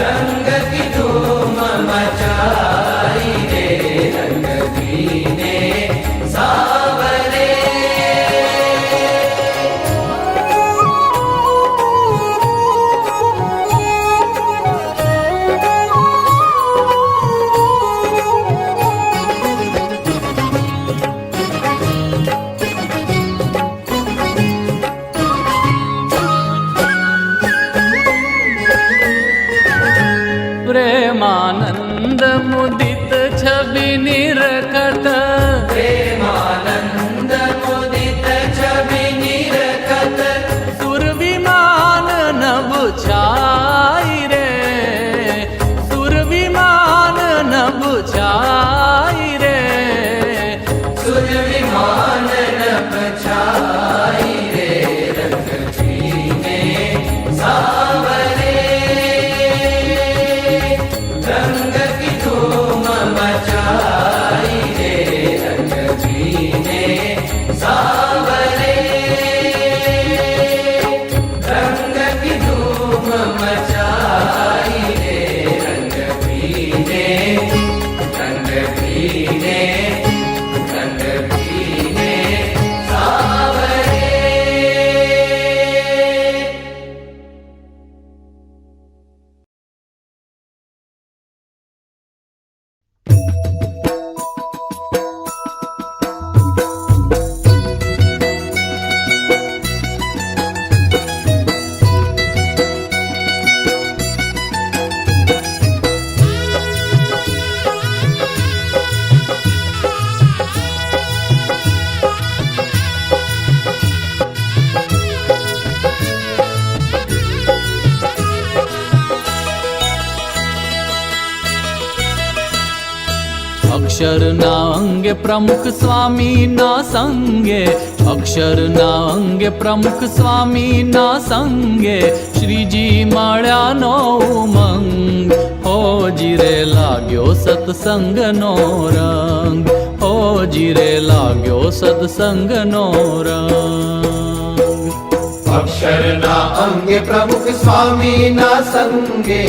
रंग की धूम मचाई रे, प्रेमानंद मुदित छवि निरखत, प्रेमानंद मुदित छवि निरखत, सुरविमान नभ छाई रे, सुरविमान नभ छाई रे, सुरविमान नभ छाई रे, रंग छीने सावरे, रंग की धूम मचाई रे, रंग छीने सावरे, रंग की धूम मचाई रे, रंग छीने, रंग छीने, रंग छीने सावरे। अक्षरना अंगे प्रमुख स्वामी ना संगे, अक्षरना अंगे प्रमुख स्वामी ना संगे, श्रीजी मळ्यानो उमंग, होजी रे लाग्यो सत्संगनो रंग, होजी रे लाग्यो सत्संगनो रंग। अक्षरना अंगे प्रमुख स्वामी ना संगे,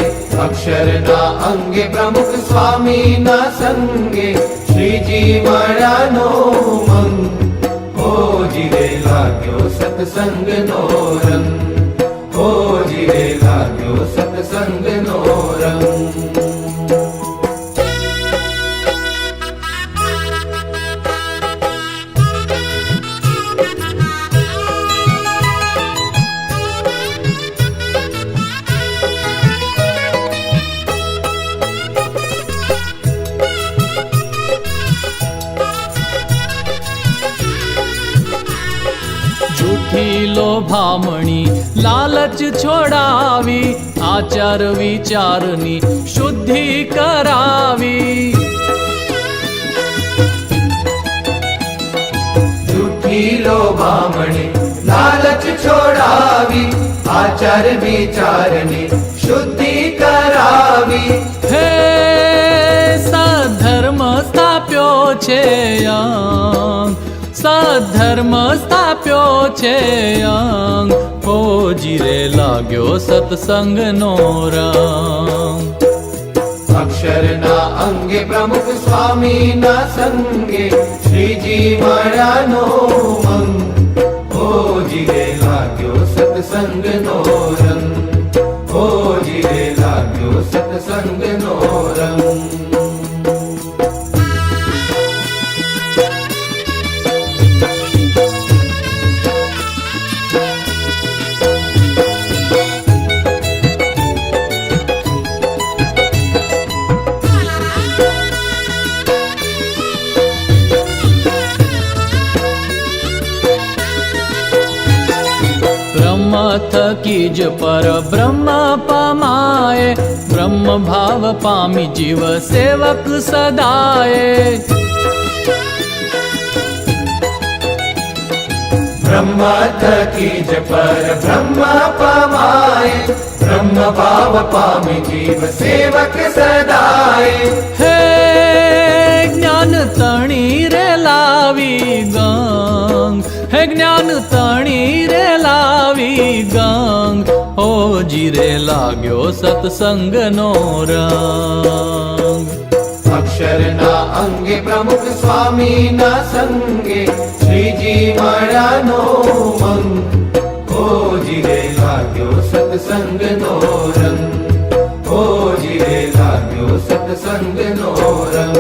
अक्षरना अंगे प्रमुख स्वामी ना संगे, श्रीजी मळ्यानो उमंग, होजी रे लाग्यो सत्संगनो रंग, होजी रे लाग्यो सत्संगनो रंग। झूठी लोभामणी लालच छोडावी, आचार विचारनी शुद्धी करावी, झूठी लोभामणी लालच छोडावी, आचार विचारनी शुद्धि करावी, हे सधर्म स्थाप्यो छे अंग, सधर्म स्थाप्यो छे अंग, होजी रे लाग्यो सत्संगनो रंग। अक्षरना अंगे प्रमुख स्वामी ना संगे, श्रीजी मळ्यानो उमंग, होजी रे लाग्यो सत्संगनो रंग, होजी रे लाग्यो सत्संगनो रंग। थकी ज पर ब्रह्म पमाए, ब्रह्म भाव पामी जीव सेवक सदाए। ब्रह्म थकी ज पर ब्रह्म पमाए, ब्रह्म भाव पामी जीव सेवक सदाए। हे ज्ञान तणी रे लावी गंग, हे ज्ञान तणी रे लावी गंग, होजी रे लाग्यो सत्संगनो रंग। अक्षरना अंगे प्रमुख स्वामी ना संगे, श्रीजी मळ्यानो उमंग, होजी रे लाग्यो सत्संगनो रंग, होजी रे लाग्यो सत्संगनो रंग।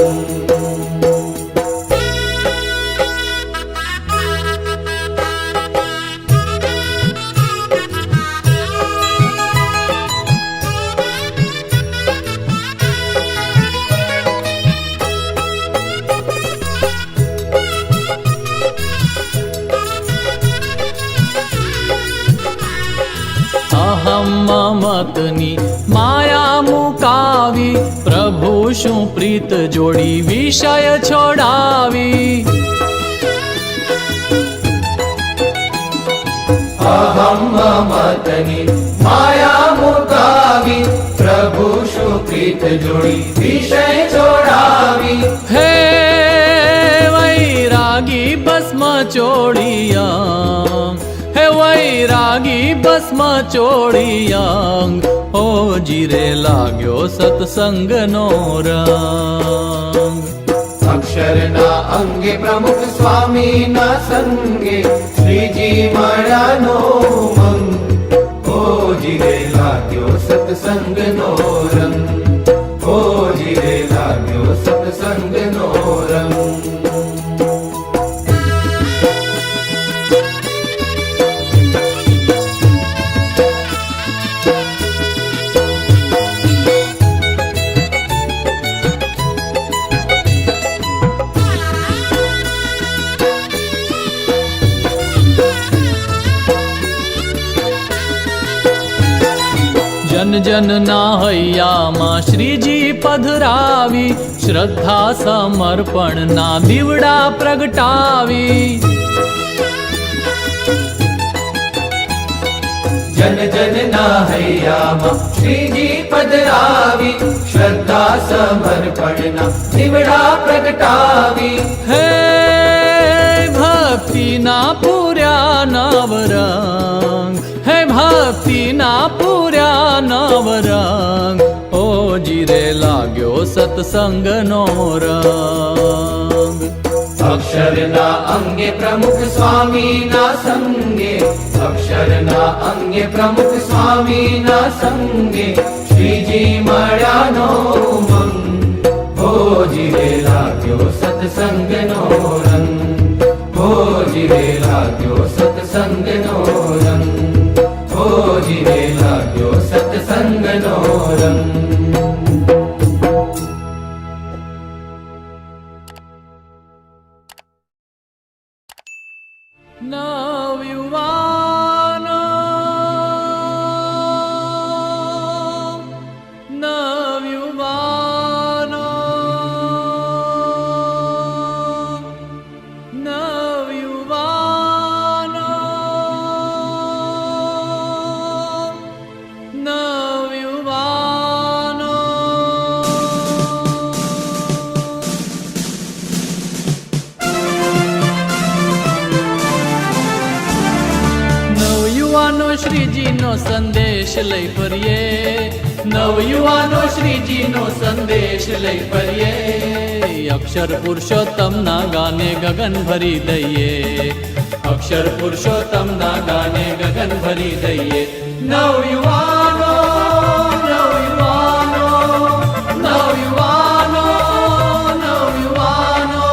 મમતની માયા મુકાવી, પ્રભુ શું પ્રીત જોડી વિષય છોડાવી. અહમ મમતની માયા મુકાવી, પ્રભુ શું પ્રીત જોડી વિષય છોડાવી. હે વૈરાગી ભસ્મ ચોડિયા, હે વૈરાગી ભસ્મ ચોડિયા, ઓ જીરે લાગ્યો સત્સંગનો રંગ. અક્ષરના અંગે પ્રમુખ સ્વામીના સંગે શ્રીજી મળ્યાનો ઉમંગ, ઓજીરે લાગ્યો સત્સંગનો રંગ, ઓજીરે લાગ્યો સત્સંગનો રંગ. જન જનના હૈયામાં શ્રીજી પધરાવી, શ્રદ્ધા સમર્પણના દીવડા પ્રગટાવી. જન જનના હૈયામાં શ્રીજી પધરાવી, શ્રદ્ધા સમર્પણના દીવડા પ્રગટાવી. હે ભક્તિના પૂર્યા નવરંગ, હે ભક્તિના પૂર્યા નવરંગ, ઓ જીરે લાગ્યો સત્સંગનો રંગ. અક્ષરના અંગે પ્રમુખ સ્વામીના સંગે, અક્ષરના અંગે પ્રમુખ સ્વામીના સંગે શ્રીજી મળ્યાનો ઉમંગ, ભોજીરે લાગ્યો સત્સંગનો રંગ, ભોજીરે લાગ્યો સત્સંગનો રંગ, ભોજીરે લાગ્યો સત્સંગનો રંગ. નવયુવાનો, નવયુવાનો, નવયુવાનો, નવયુવાનો. નવયુવાનો શ્રીજીનો સંદેશ લઈ ફરીએ, નવયુવાનો શ્રીજીનો સંદેશ લઈ ફરીએ. અક્ષર પુરુષોત્તમના ગાને ગગન ભરી દઈએ, અક્ષર પુરુષોત્તમના ગાને ગગન ભરી દઈએ. નવયુવાનો, નવયુવાનો, નવયુવાનો, નવયુવાનો.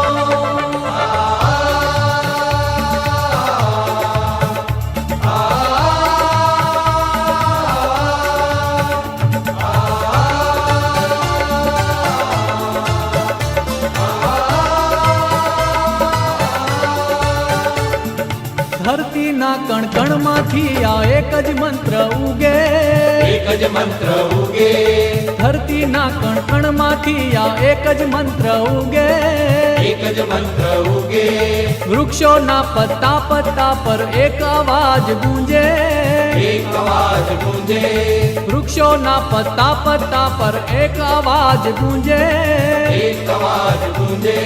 ધરતીના કણ કણમાંથી આ એક જ મંત્ર ઉગે, એક જ મંત્ર ઉગે, ધરતીના કણ કણમાંથી આ એક જ મંત્ર ઉગે. એક જ મંત્ર ઉગે, વૃક્ષોના પત્તા પત્તા પર એક અવાજ ગૂંજે, એક અવાજ ગૂંજે, વૃક્ષોના પત્તા પત્તા પર એક અવાજ ગૂંજે. એક અવાજ ગૂંજે.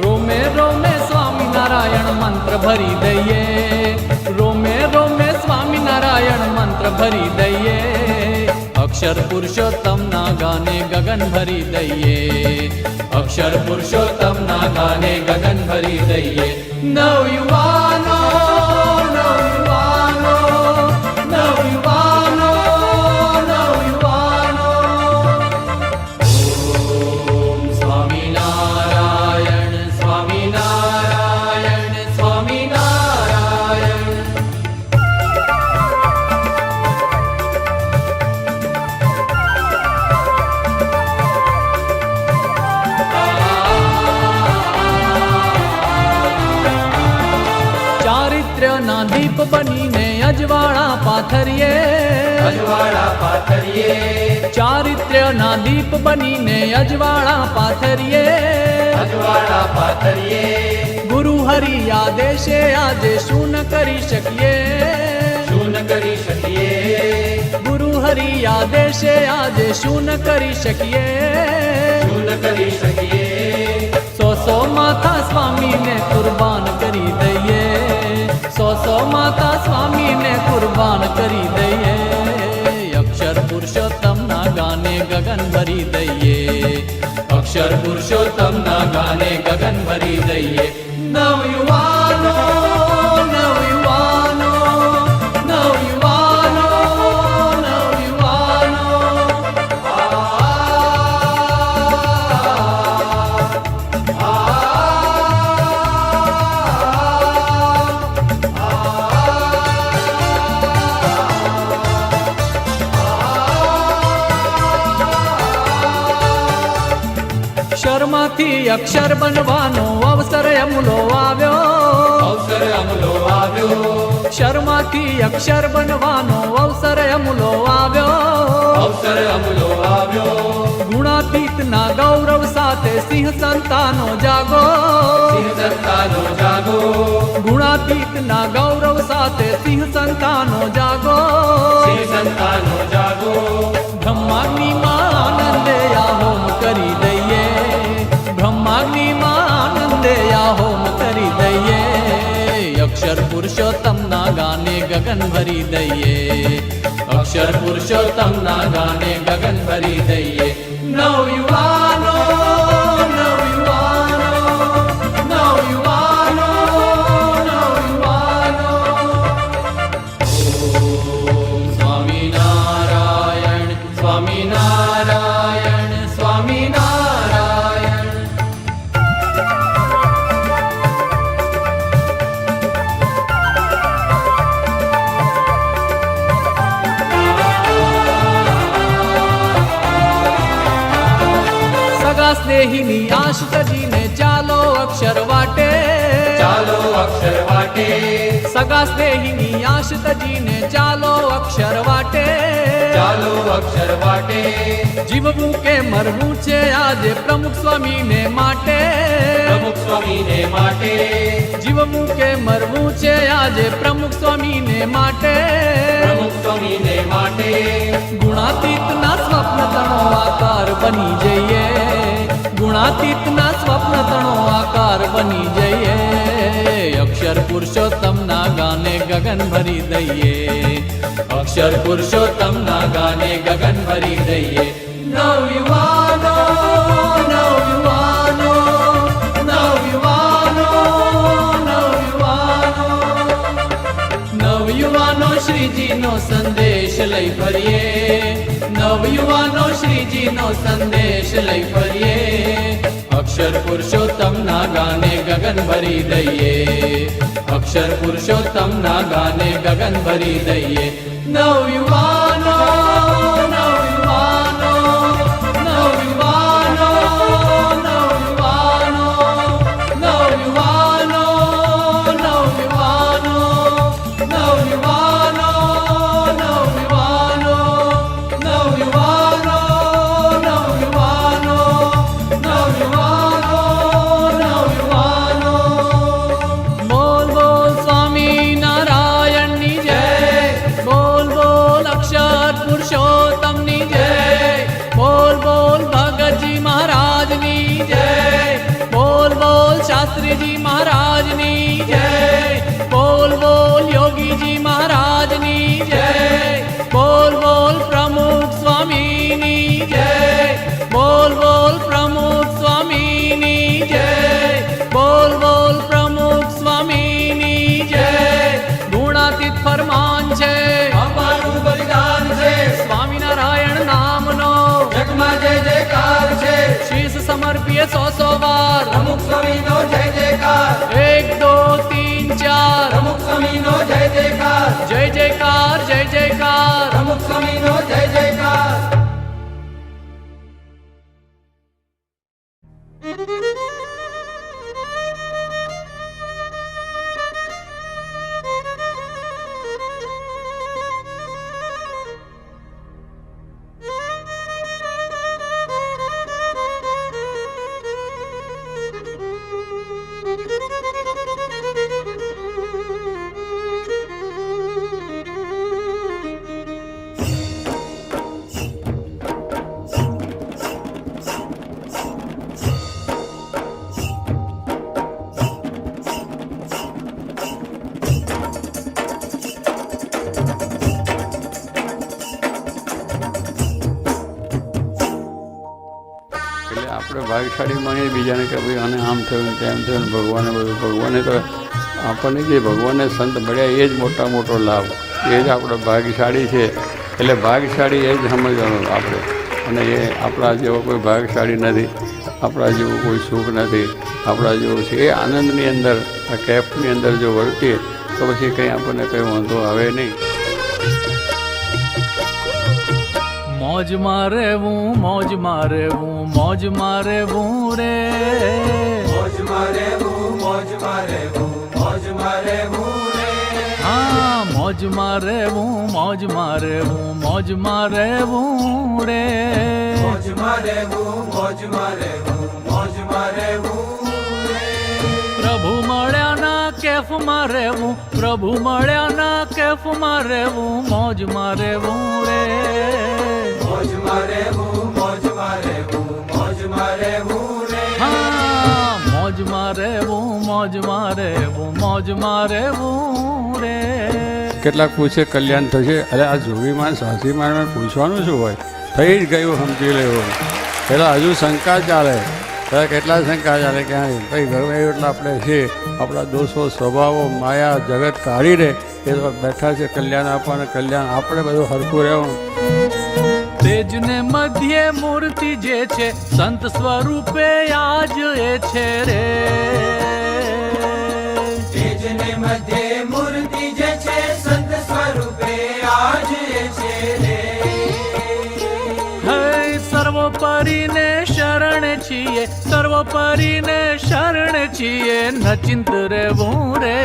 રોમે રોમે સ્વામિનારાયણ મંત્ર ભરી દઈએ, રોમે રોમે સ્વામિનારાયણ મંત્ર ભરી દઈએ. અક્ષર પુરુષોત્તમના ગાને ગગન ભરી દઈએ, અક્ષર પુરુષોત્તમના ગાને ગગન ભરી દઈએ. નવયુવાનો, નવયુવાનો, નવયુવાનો, નવયુવાનો. ઓમ સ્વામિનારાયણ, સ્વામિનારાયણ, સ્વામિનારાયણ. પાથરીએ, ચારિત્ર્યના દીપ બનીને અજવાળા પાથરીએ, અજવાળા પાથરીએ, ગુરુ હરિ આદેશે આજે શું ન કરી શકીએ, શું ન કરી શકીએ, ગુરુ હરિ આદેશે આજે શું ન કરી શકીએ, શું ન કરી શકીએ, સો માતા સ્વામીને કુરબાન કરી દઈએ, સો માતા સ્વામીને કુરબાન કરી દઈએ, અક્ષર પુરુષોત્તમના ગાને ગગન ભરી દઈએ, અક્ષર પુરુષોત્તમના ગાને ગગન ભરી દઈએ. નવયુવાનો, નવયુવાનો, નવયુવાનો, નવયુવાનો, શર્માથી અક્ષર બનવાનો અવસર અમૂલો આવ્યો, અવસર અમલો આવ્યો, શર્માથી અક્ષર બનવાનો અવસર અમૂલો આવ્યો, અવસર અમલો આવ્યો, ગુણાતીતના ગૌરવ સાથે સિંહ સંતાનો જાગો, સિંહ સંતાનો જાગો, ગુણાતીતના ગૌરવ સાથે સિંહ સંતાનો જાગો, સિંહ સંતાનો જાગો, બ્રહ્માગ્નિમાં આનંદે હોમ કરી દઈએ, બ્રહ્માગ્નિમાં આનંદે હોમ કરી દઈએ, અક્ષર પુરુષોત્તમના ગાને ગગન ભરી દઈએ, અક્ષર પુરુષોત્તમના ગાને ગગન ભરી દઈએ. નવયુવાનો, નવયુવાનો, નવયુવાનો, નવયુવાનો. ઓમ સ્વામિનારાયણ, સ્વામિનારાયણ, સ્વામિનારાયણ. સગા સ્નેહીની આશ તજીને ચાલો અક્ષર વાટે, ચાલો અક્ષર વાટે, સગા સ્નેહીની આશ તજીને ચાલો અક્ષર વાટે, ચાલો અક્ષર વાટે, જીવવું કે મરવું છે આજે પ્રમુખ સ્વામીને માટે, પ્રમુખ સ્વામીને માટે, જીવવું કે મરવું છે આજે પ્રમુખ સ્વામીને માટે, પ્રમુખ સ્વામીને માટે, ગુણાતીતના સ્વપ્ન તણો આકાર બની જઈએ, ગુણાતીતના સ્વપ્ન તણો આકાર બની જઈએ, અક્ષર પુરુષોત્તમના ગાને ગગન ભરી દઈએ, અક્ષર પુરુષોત્તમના ગાને ગગન ભરી દઈએ. નવયુવાનો, નવયુવાનો, નવયુવાનો, નવયુવાનો. નવયુવાનો શ્રીજીનો સંદેશ લઈ ફરીએ, નવયુવાનો શ્રીજીનો સંદેશ લઈ ફરીએ, અક્ષર પુરુષોત્તમના ગાને ગગન ભરી દઈએ, અક્ષર પુરુષોત્તમના ગાને ગગન ભરી દઈએ. નવયુવાનો, નવયુવાનો, નવયુવાનો, નવયુવાનો, નવયુવાનો, નવયુવાનો, નવયુવાનો, નવયુવાનો, નવયુવાનો, નવયુવાનો, નવયુવાનો, નવયુવાનો. બોલ બોલ સ્વામી નારાયણની જય, બોલ બોલ અક્ષર પુરુષોત્તમની જય, બોલ બોલ ભગતજી મહારાજની જય, બોલ બોલ શાસ્ત્રીજી મહારાજની જય, બોલ બોલ યોગીજી મહારાજની જય, બોલ બોલ પ્રમુખ સ્વામીની જય, બોલ બોલ પ્રમુખ સ્વામીની જય, બોલ બોલ પ્રમુખ સ્વામીની જય, ગુણાતીત ફરમાન છે, અમારું બલિદાન છે, સ્વામિનારાયણ નામનો જગમાં જય જયકાર છે, શીશ સમર્પીએ 100 વાર, પ્રમુખ સ્વામીનો જય જયકાર, 1 2 3 4, પ્રમુખ સ્વામીનો જય જયકાર, જય જયકાર જય જયકાર. પ્રમુખ સ્વામીનો જય જયકાર. એટલે આપણે ભાગ્યશાળી માનીએ બીજાને કે ભાઈ આને આમ થયું તેમ થયું ને ભગવાને બધું. ભગવાને તો આપણને જે ભગવાનને સંત મળ્યા એ જ મોટો લાભ, એ જ આપણો ભાગ્યશાળી છે. એટલે ભાગ્યશાળી એ જ સમજવાનું આપણે. અને એ આપણા જેવો કોઈ ભાગ્યશાળી નથી, આપણા જેવું કોઈ સુખ નથી, આપણા જેવું છે એ આનંદની અંદર આ કેફની અંદર જો વર્તીએ તો પછી કંઈ આપણને કંઈ વાંધો આવે નહીં. મોજમાં રહેવું, મોજમાં રહેવું, મોજમાં રહેવું રે. મોજમાં રહેવું, મોજમાં રહેવું, મોજમાં રહેવું રે. હા, મોજમાં રહેવું, મોજમાં રહેવું, મોજમાં રહેવું રે. મોજમાં રહેવું, મોજમાં રહેવું, મોજમાં રહેવું રે. પ્રભુ મળ્યાના કેફમાં રહેવું, પ્રભુ મળ્યાના કેફમાં રહેવું, મોજમાં રહેવું રે. મોજમાં રહેવું, મોજમાં રહેવું, મોજમાં રહેવું રે. હા, મોજમાં રહેવું, મોજમાં રહેવું, મોજમાં રહેવું રે. કેટલાક પૂછે કલ્યાણ થશે, અરે આ જોગીમાન સાસીમાન પૂછવાનું શું હોય, થઈ જ ગયું સમજી લેવું. પહેલાં હજુ શંકા ચાલે, પહેલાં કેટલા શંકા ચાલે કે હા ભાઈ ગમે એટલા આપણે છે, આપણા દોષો સ્વભાવો માયા જગત કાઢી દે એ તો બેઠા છે કલ્યાણ આપવાના. કલ્યાણ આપણે બધું હરખું રહેવું. તેજને મધ્યે મૂર્તિ જે છે, સંત સ્વરૂપે આજ એ છે રે. તેજને મધ્યે મૂર્તિ જે છે, સંત સ્વરૂપે આજ એ છે રે. હે સર્વોપરીને શરણ છીએ, સર્વોપરીને શરણ છીએ, નચિંત રહેવું રે.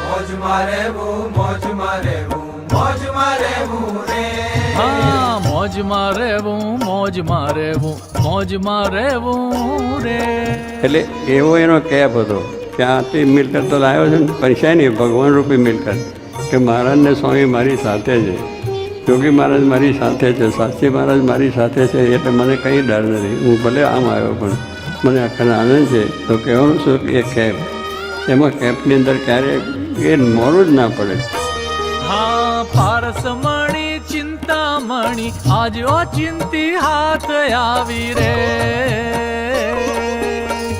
મોજમાં રહેવું, મોજમાં રહેવું, મોજમાં રહેવું રે. હા, મોજમાં રહેવું, મોજમાં રહેવું, મોજમાં રહેવું રે. એટલે એવો એનો કેપ હતો. ત્યાંથી મિલકત તો લાવ્યો છે ને પૈસા નહીં, ભગવાન રૂપી મિલકત કે મહારાજને સ્વામી મારી સાથે છે, યોગી મહારાજ મારી સાથે છે, શાસ્ત્રી મહારાજ મારી સાથે છે, એટલે મને કંઈ ડર નથી. હું ભલે આમ આવ્યો પણ મને આખા આનંદ છે. તો કહેવાનું શું કે એ કેપ, એમાં કેપની અંદર ક્યારેય એ મોરું જ ના પડે. હા, પારસમણી ચિંતામણી આજ ઓચિંતી હાથ આવી રે.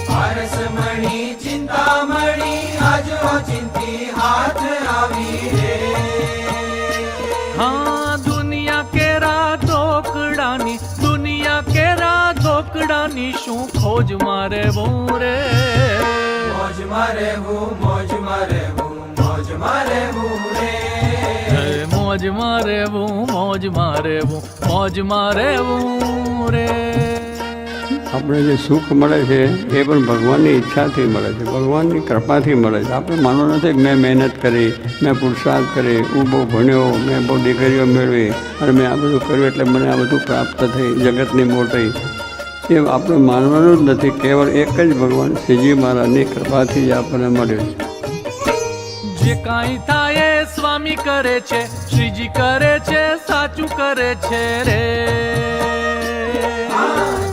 પારસમણી ચિંતામણી આજ ઓચિંતી હાથ આવી રે. હા, દુનિયા કેરા ધોકડાની, દુનિયા કેરા ધોકડાની શું ખોજ મારે રે. મોજમાં રહેવું, મોજમાં રહેવું, મોજમાં રહેવું રે. મોજમાં રહેવું, મોજમાં રહેવું, મોજમાં રહેવું રે. આપણે જે સુખ મળે છે એ પણ ભગવાનની ઈચ્છાથી મળે છે, ભગવાનની કૃપાથી મળે છે. આપણે માનવું નથી કે મેં મહેનત કરી, મેં પુરુષાર્થ કરી, હું બહુ ભણ્યો, મેં બહુ દીકરીઓ મેળવી અને મેં આ બધું કર્યું એટલે મને આ બધું પ્રાપ્ત થઈ, જગતની મોટી. એ આપણે માનવાનું જ નથી. કેવળ એક જ ભગવાન શ્રીજી મહારાજની કૃપાથી જ આપણને મળ્યું છે. જે કાંઈ થાય એ સ્વામી કરે છે, શ્રીજી કરે છે, સાચું કરે છે રે.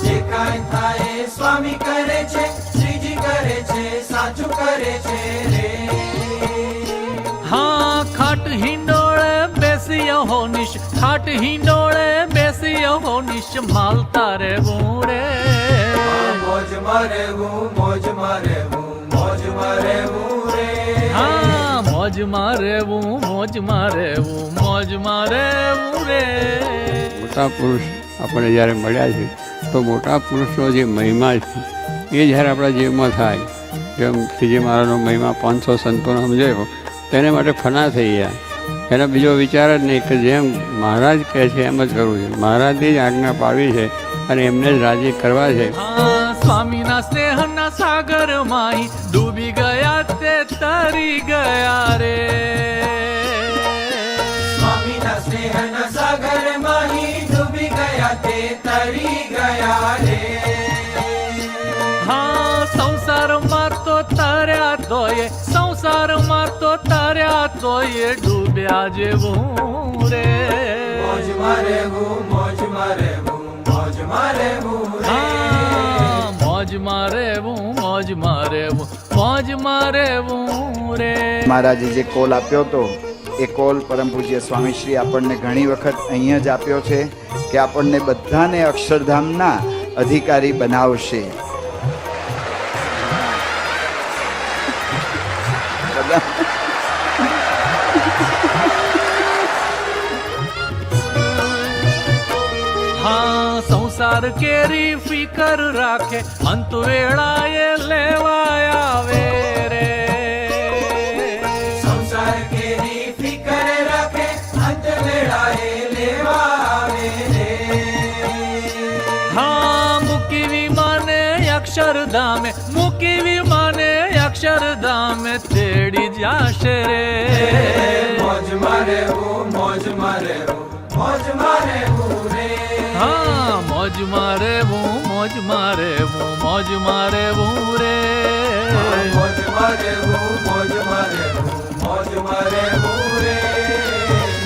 જે કાંઈ થાય એ સ્વામી કરે છે, શ્રીજી કરે છે, સાચું કરે છે રે. હા, ખાટ હિંડોળે બેસી હો નિશ, ખાટ હિંડોળે બેસી હો નિશ, માલતા રહેવું રે. મોજમાં રહેવું, મોજમાં રહેવું, મોજમાં રહેવું રે. હા, મોજમાં રહેવું, મોજમાં રહેવું, મોજમાં રહેવું રે. મોટા પુરુષ આપણને જ્યારે મળ્યા છે તો મોટા પુરુષનો જે મહિમા છે એ જ્યારે આપણા જીવમાં થાય, જેમ શ્રીજી મહારાજનો મહિમા 500 સંતોનો સમજાયો તેને માટે ફના થઈ ગયા. એનો બીજો વિચાર જ નહીં કે જેમ મહારાજ કહે છે એમ જ કરવું છે. મહારાજની જ આજ્ઞા પાડવી છે અને એમને જ રાજી કરવા છે. હા, સ્વામીના સ્નેહના સાગરમાં ડૂબી ગયા તે તરી ગયા રે. સ્વામીના સ્નેહના સાગરમાં ડૂબી ગયા તે તરી ગયા રે. હા, સંસારમાં તો તર્યા તોય, સંસારમાં તો તર્યા તોય ડૂબ્યા જેવું રે. મોજમાં રહેવું, મોજમાં રહેવું, મોજમાં રહેવું રે. હા, મોજમાં રહેવું, મોજમાં રહેવું, મોજમાં રહેવું રે. મહારાજે જે કોલ આપ્યો હતો એ કોલ પરમ પૂજ્ય સ્વામીશ્રી આપણને ઘણી વખત અહીંયા જ આપ્યો છે કે આપણને બધાને અક્ષરધામના અધિકારી બનાવશે. હા સંસાર કેરી ફિકર રાખે, અંત વેળાએ લેવાય આવે રે. સંસાર કેરી ફિકર રાખે, અંત વેળાએ લેવા આવે રે. હા મૂકી વિમાને અક્ષરધામે, મૂકી વિમાને અક્ષરધામે તેડી જાશે રે. મોજ મારે મોજ મારે મોજ મારે રે. હા મોજ મારે મોજ મારે મોજ મારે રે. મોજ મારે મોજ મારે મોજ મારે રે.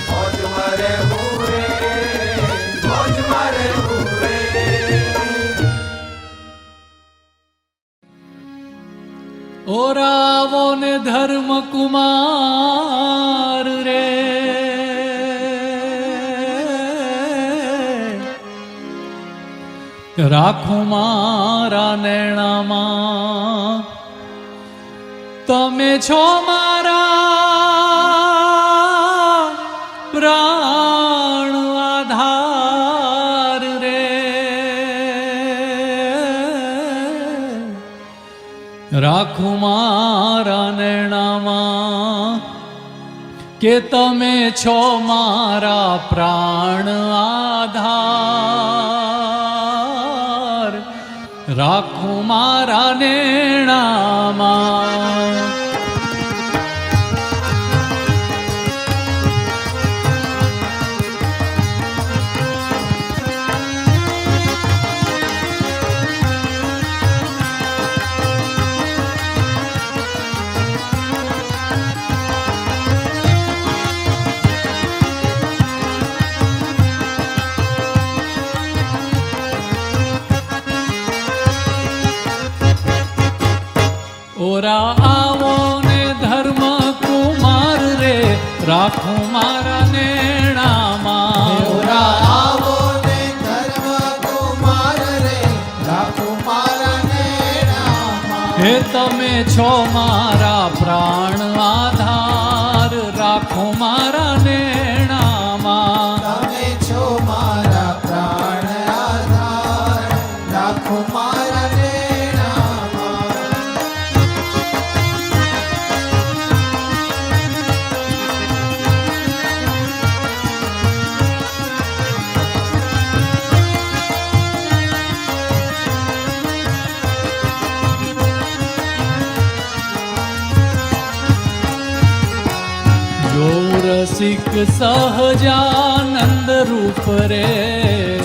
મોજ મારે રે. મોજ મારે રે. ઓરાવો ને ધર્મ કુમાર રે, રાખું મારા નેણામાં, તમે છો મારા પ્રાણ આધાર રે. રાખું મારા નેણામાં કે તમે છો મારા પ્રાણ આધાર. રાખું મારા નેણામાં. ઓરા આવો ને ધર્મ કુમાર રે, રાખું મારા નેણામાં. ઓરા આવો ને ધર્મ કુમાર રે, રાખું મારા નેણામાં. હે તમે છો મારા પ્રાણ આધાર, રાખું મારા નેણામાં. તમે છો મારા પ્રાણ આધાર, રાખું મારા નેણામાં. જો રસિક સહજાનંદ રૂપ રે,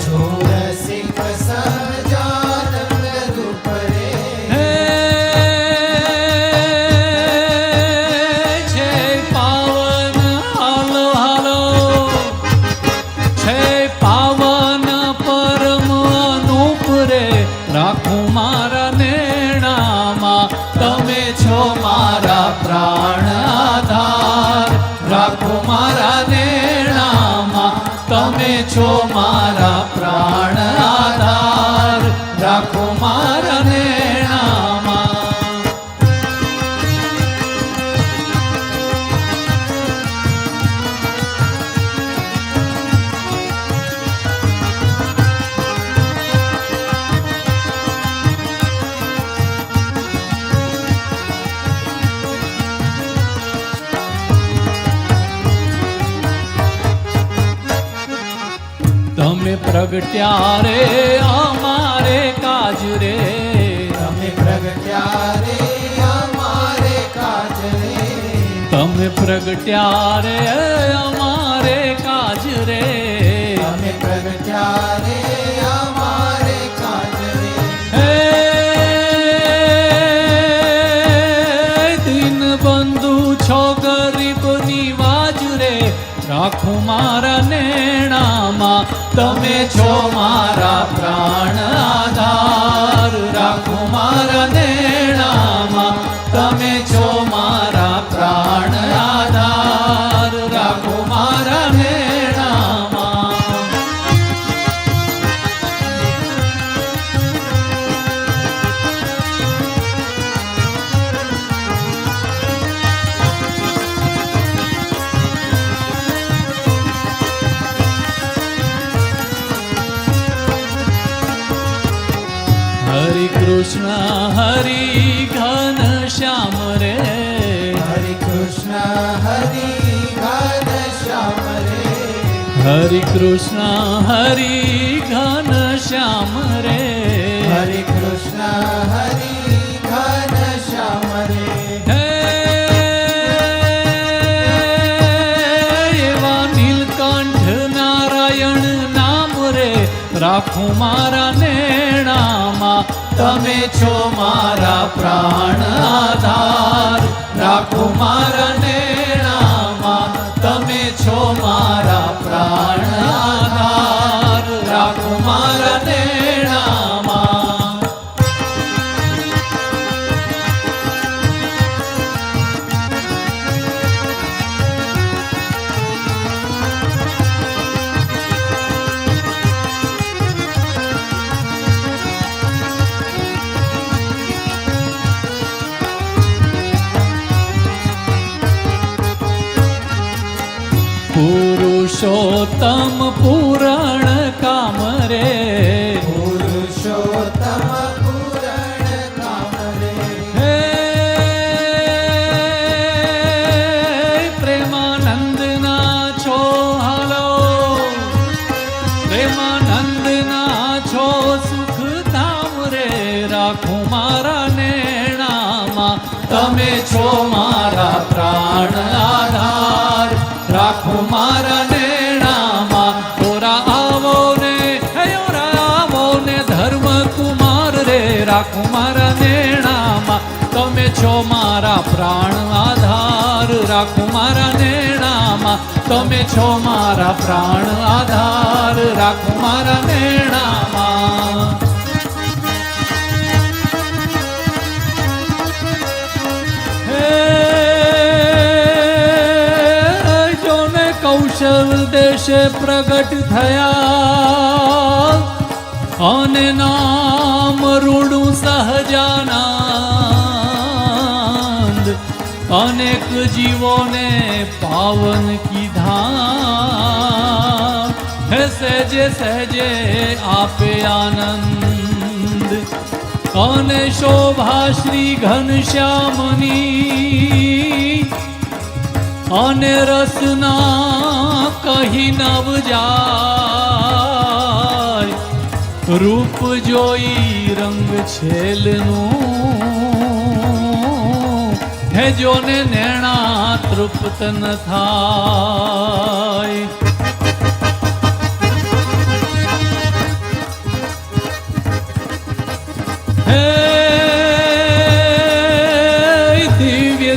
જો રસિક સહજાનંદ રૂપ રે. હે છે પાવન હાલો હાલો, છે પાવન પરમ અનુપ રે. રાખું મારા નેણામાં, તમે છો મારા પ્રાણ આધાર. રાખું મારા નેણામાં, તમે છો મારા પ્રાણ આધાર. રાખું મારા નેણામાં. તમે પ્રગટ્યા રે અમારે કાજ રે, તમે પ્રગટ્યા રે અમારે કાજ રે. તમે પ્રગટ્યા રે અમારે કાજ રે. તમે પ્રગટ્યા રે અમારે કાજ રે. હે દીન બંધુ છો ગરીબની વાજ રે. રાખું મારા નેણામાં, તમે છો મારા પ્રાણ આધાર. રાખું મારા નેણામાં, તમે છો મારા પ્રાણ આધાર. રાખું મારા નેણામાં. હરિ કૃષ્ણ હરિ ઘન શ્યામ રે હરે કૃષ્ણ હરે ઘન શ્યામ રે હરિ કૃષ્ણ હરિ ઘન શ્યામ રે હરે કૃષ્ણ હરે ઘન શ્યામ રે હે એવા નીલકંઠ નારાયણ નામ રે રાખું મારા નેણામાં તમે છો મારા પ્રાણ આધાર રાખો મારા નેણામાં તમે છો મારા પ્રાણ આધાર રાખો મારા નેણામાં પુરુષોત્તમ પુરાણ કામ રે પુરુષોત્તમ પૂરણ કામ રે હે પ્રેમાનંદના છો હાલો પ્રેમાનંદના છો સુખધામ રે રાખું મારા નેણામાં તમે છો મારા પ્રાણ આધાર રાખો મારા નેણામાં ઓરા આવો ને હે ઓરા આવો ને ધર્મ કુમાર રે રાખું મારા નેણામાં તમે છો મારા પ્રાણ આધાર રાખું મારા નેણામાં તમે છો મારા પ્રાણ આધાર રાખું મારા નેણામાં કૌશલ દેશે પ્રગટ થયા અને નામ રૂડું સહજાનંદ અનેક જીવોને પાવન કીધા હે સહેજે સહેજે આપે આનંદ અને શોભા શ્રી ઘનશ્યામની અને રસના કહી નવ જાય રૂપ જોઈ રંગ છેલનું હે જોને નેણા તૃપ્ત ન થાય હે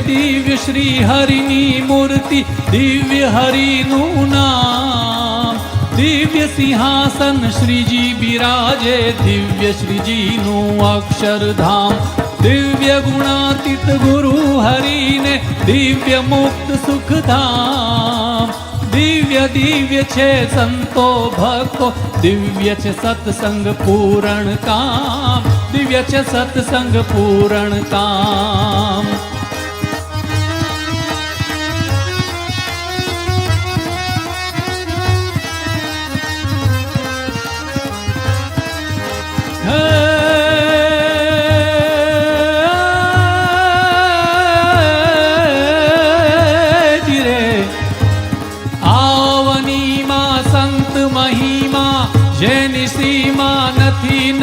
દિવ્ય શ્રી હરિની મૂર્તિ દિવ્ય હરિનું નામ દિવ્ય સિંહાસન શ્રીજી બિરાજે દિવ્ય શ્રીજીનું અક્ષરધામ દિવ્ય ગુણાતીત ગુરુ હરિને દિવ્ય મુક્ત સુખધામ દિવ્ય દિવ્ય છે સંતો ભક્તો દિવ્ય છે સત્સંગ પૂરણ કામ દિવ્ય છે સત્સંગ પૂરણ કામ જેની સીમા નથી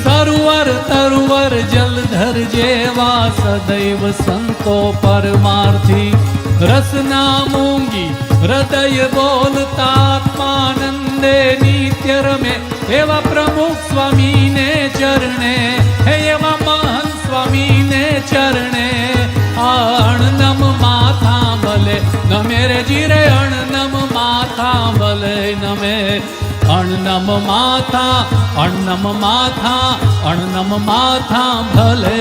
સરોવર તરુવર જલધર જેવા સદૈવ સંતો પરમાર્થી રસના મૂંગી હૃદય બોલતા આત્માનંદે નિત્ય રમે એવા પ્રમુખ સ્વામીને ચરણે હે એવા મહંત સ્વામીને ચરણે અણનમ માથા ભલે નમે રે જીરે અણનમ માથા ભલે નમે અણનમ માથા અણનમ માથા અણનમ માથા ભલે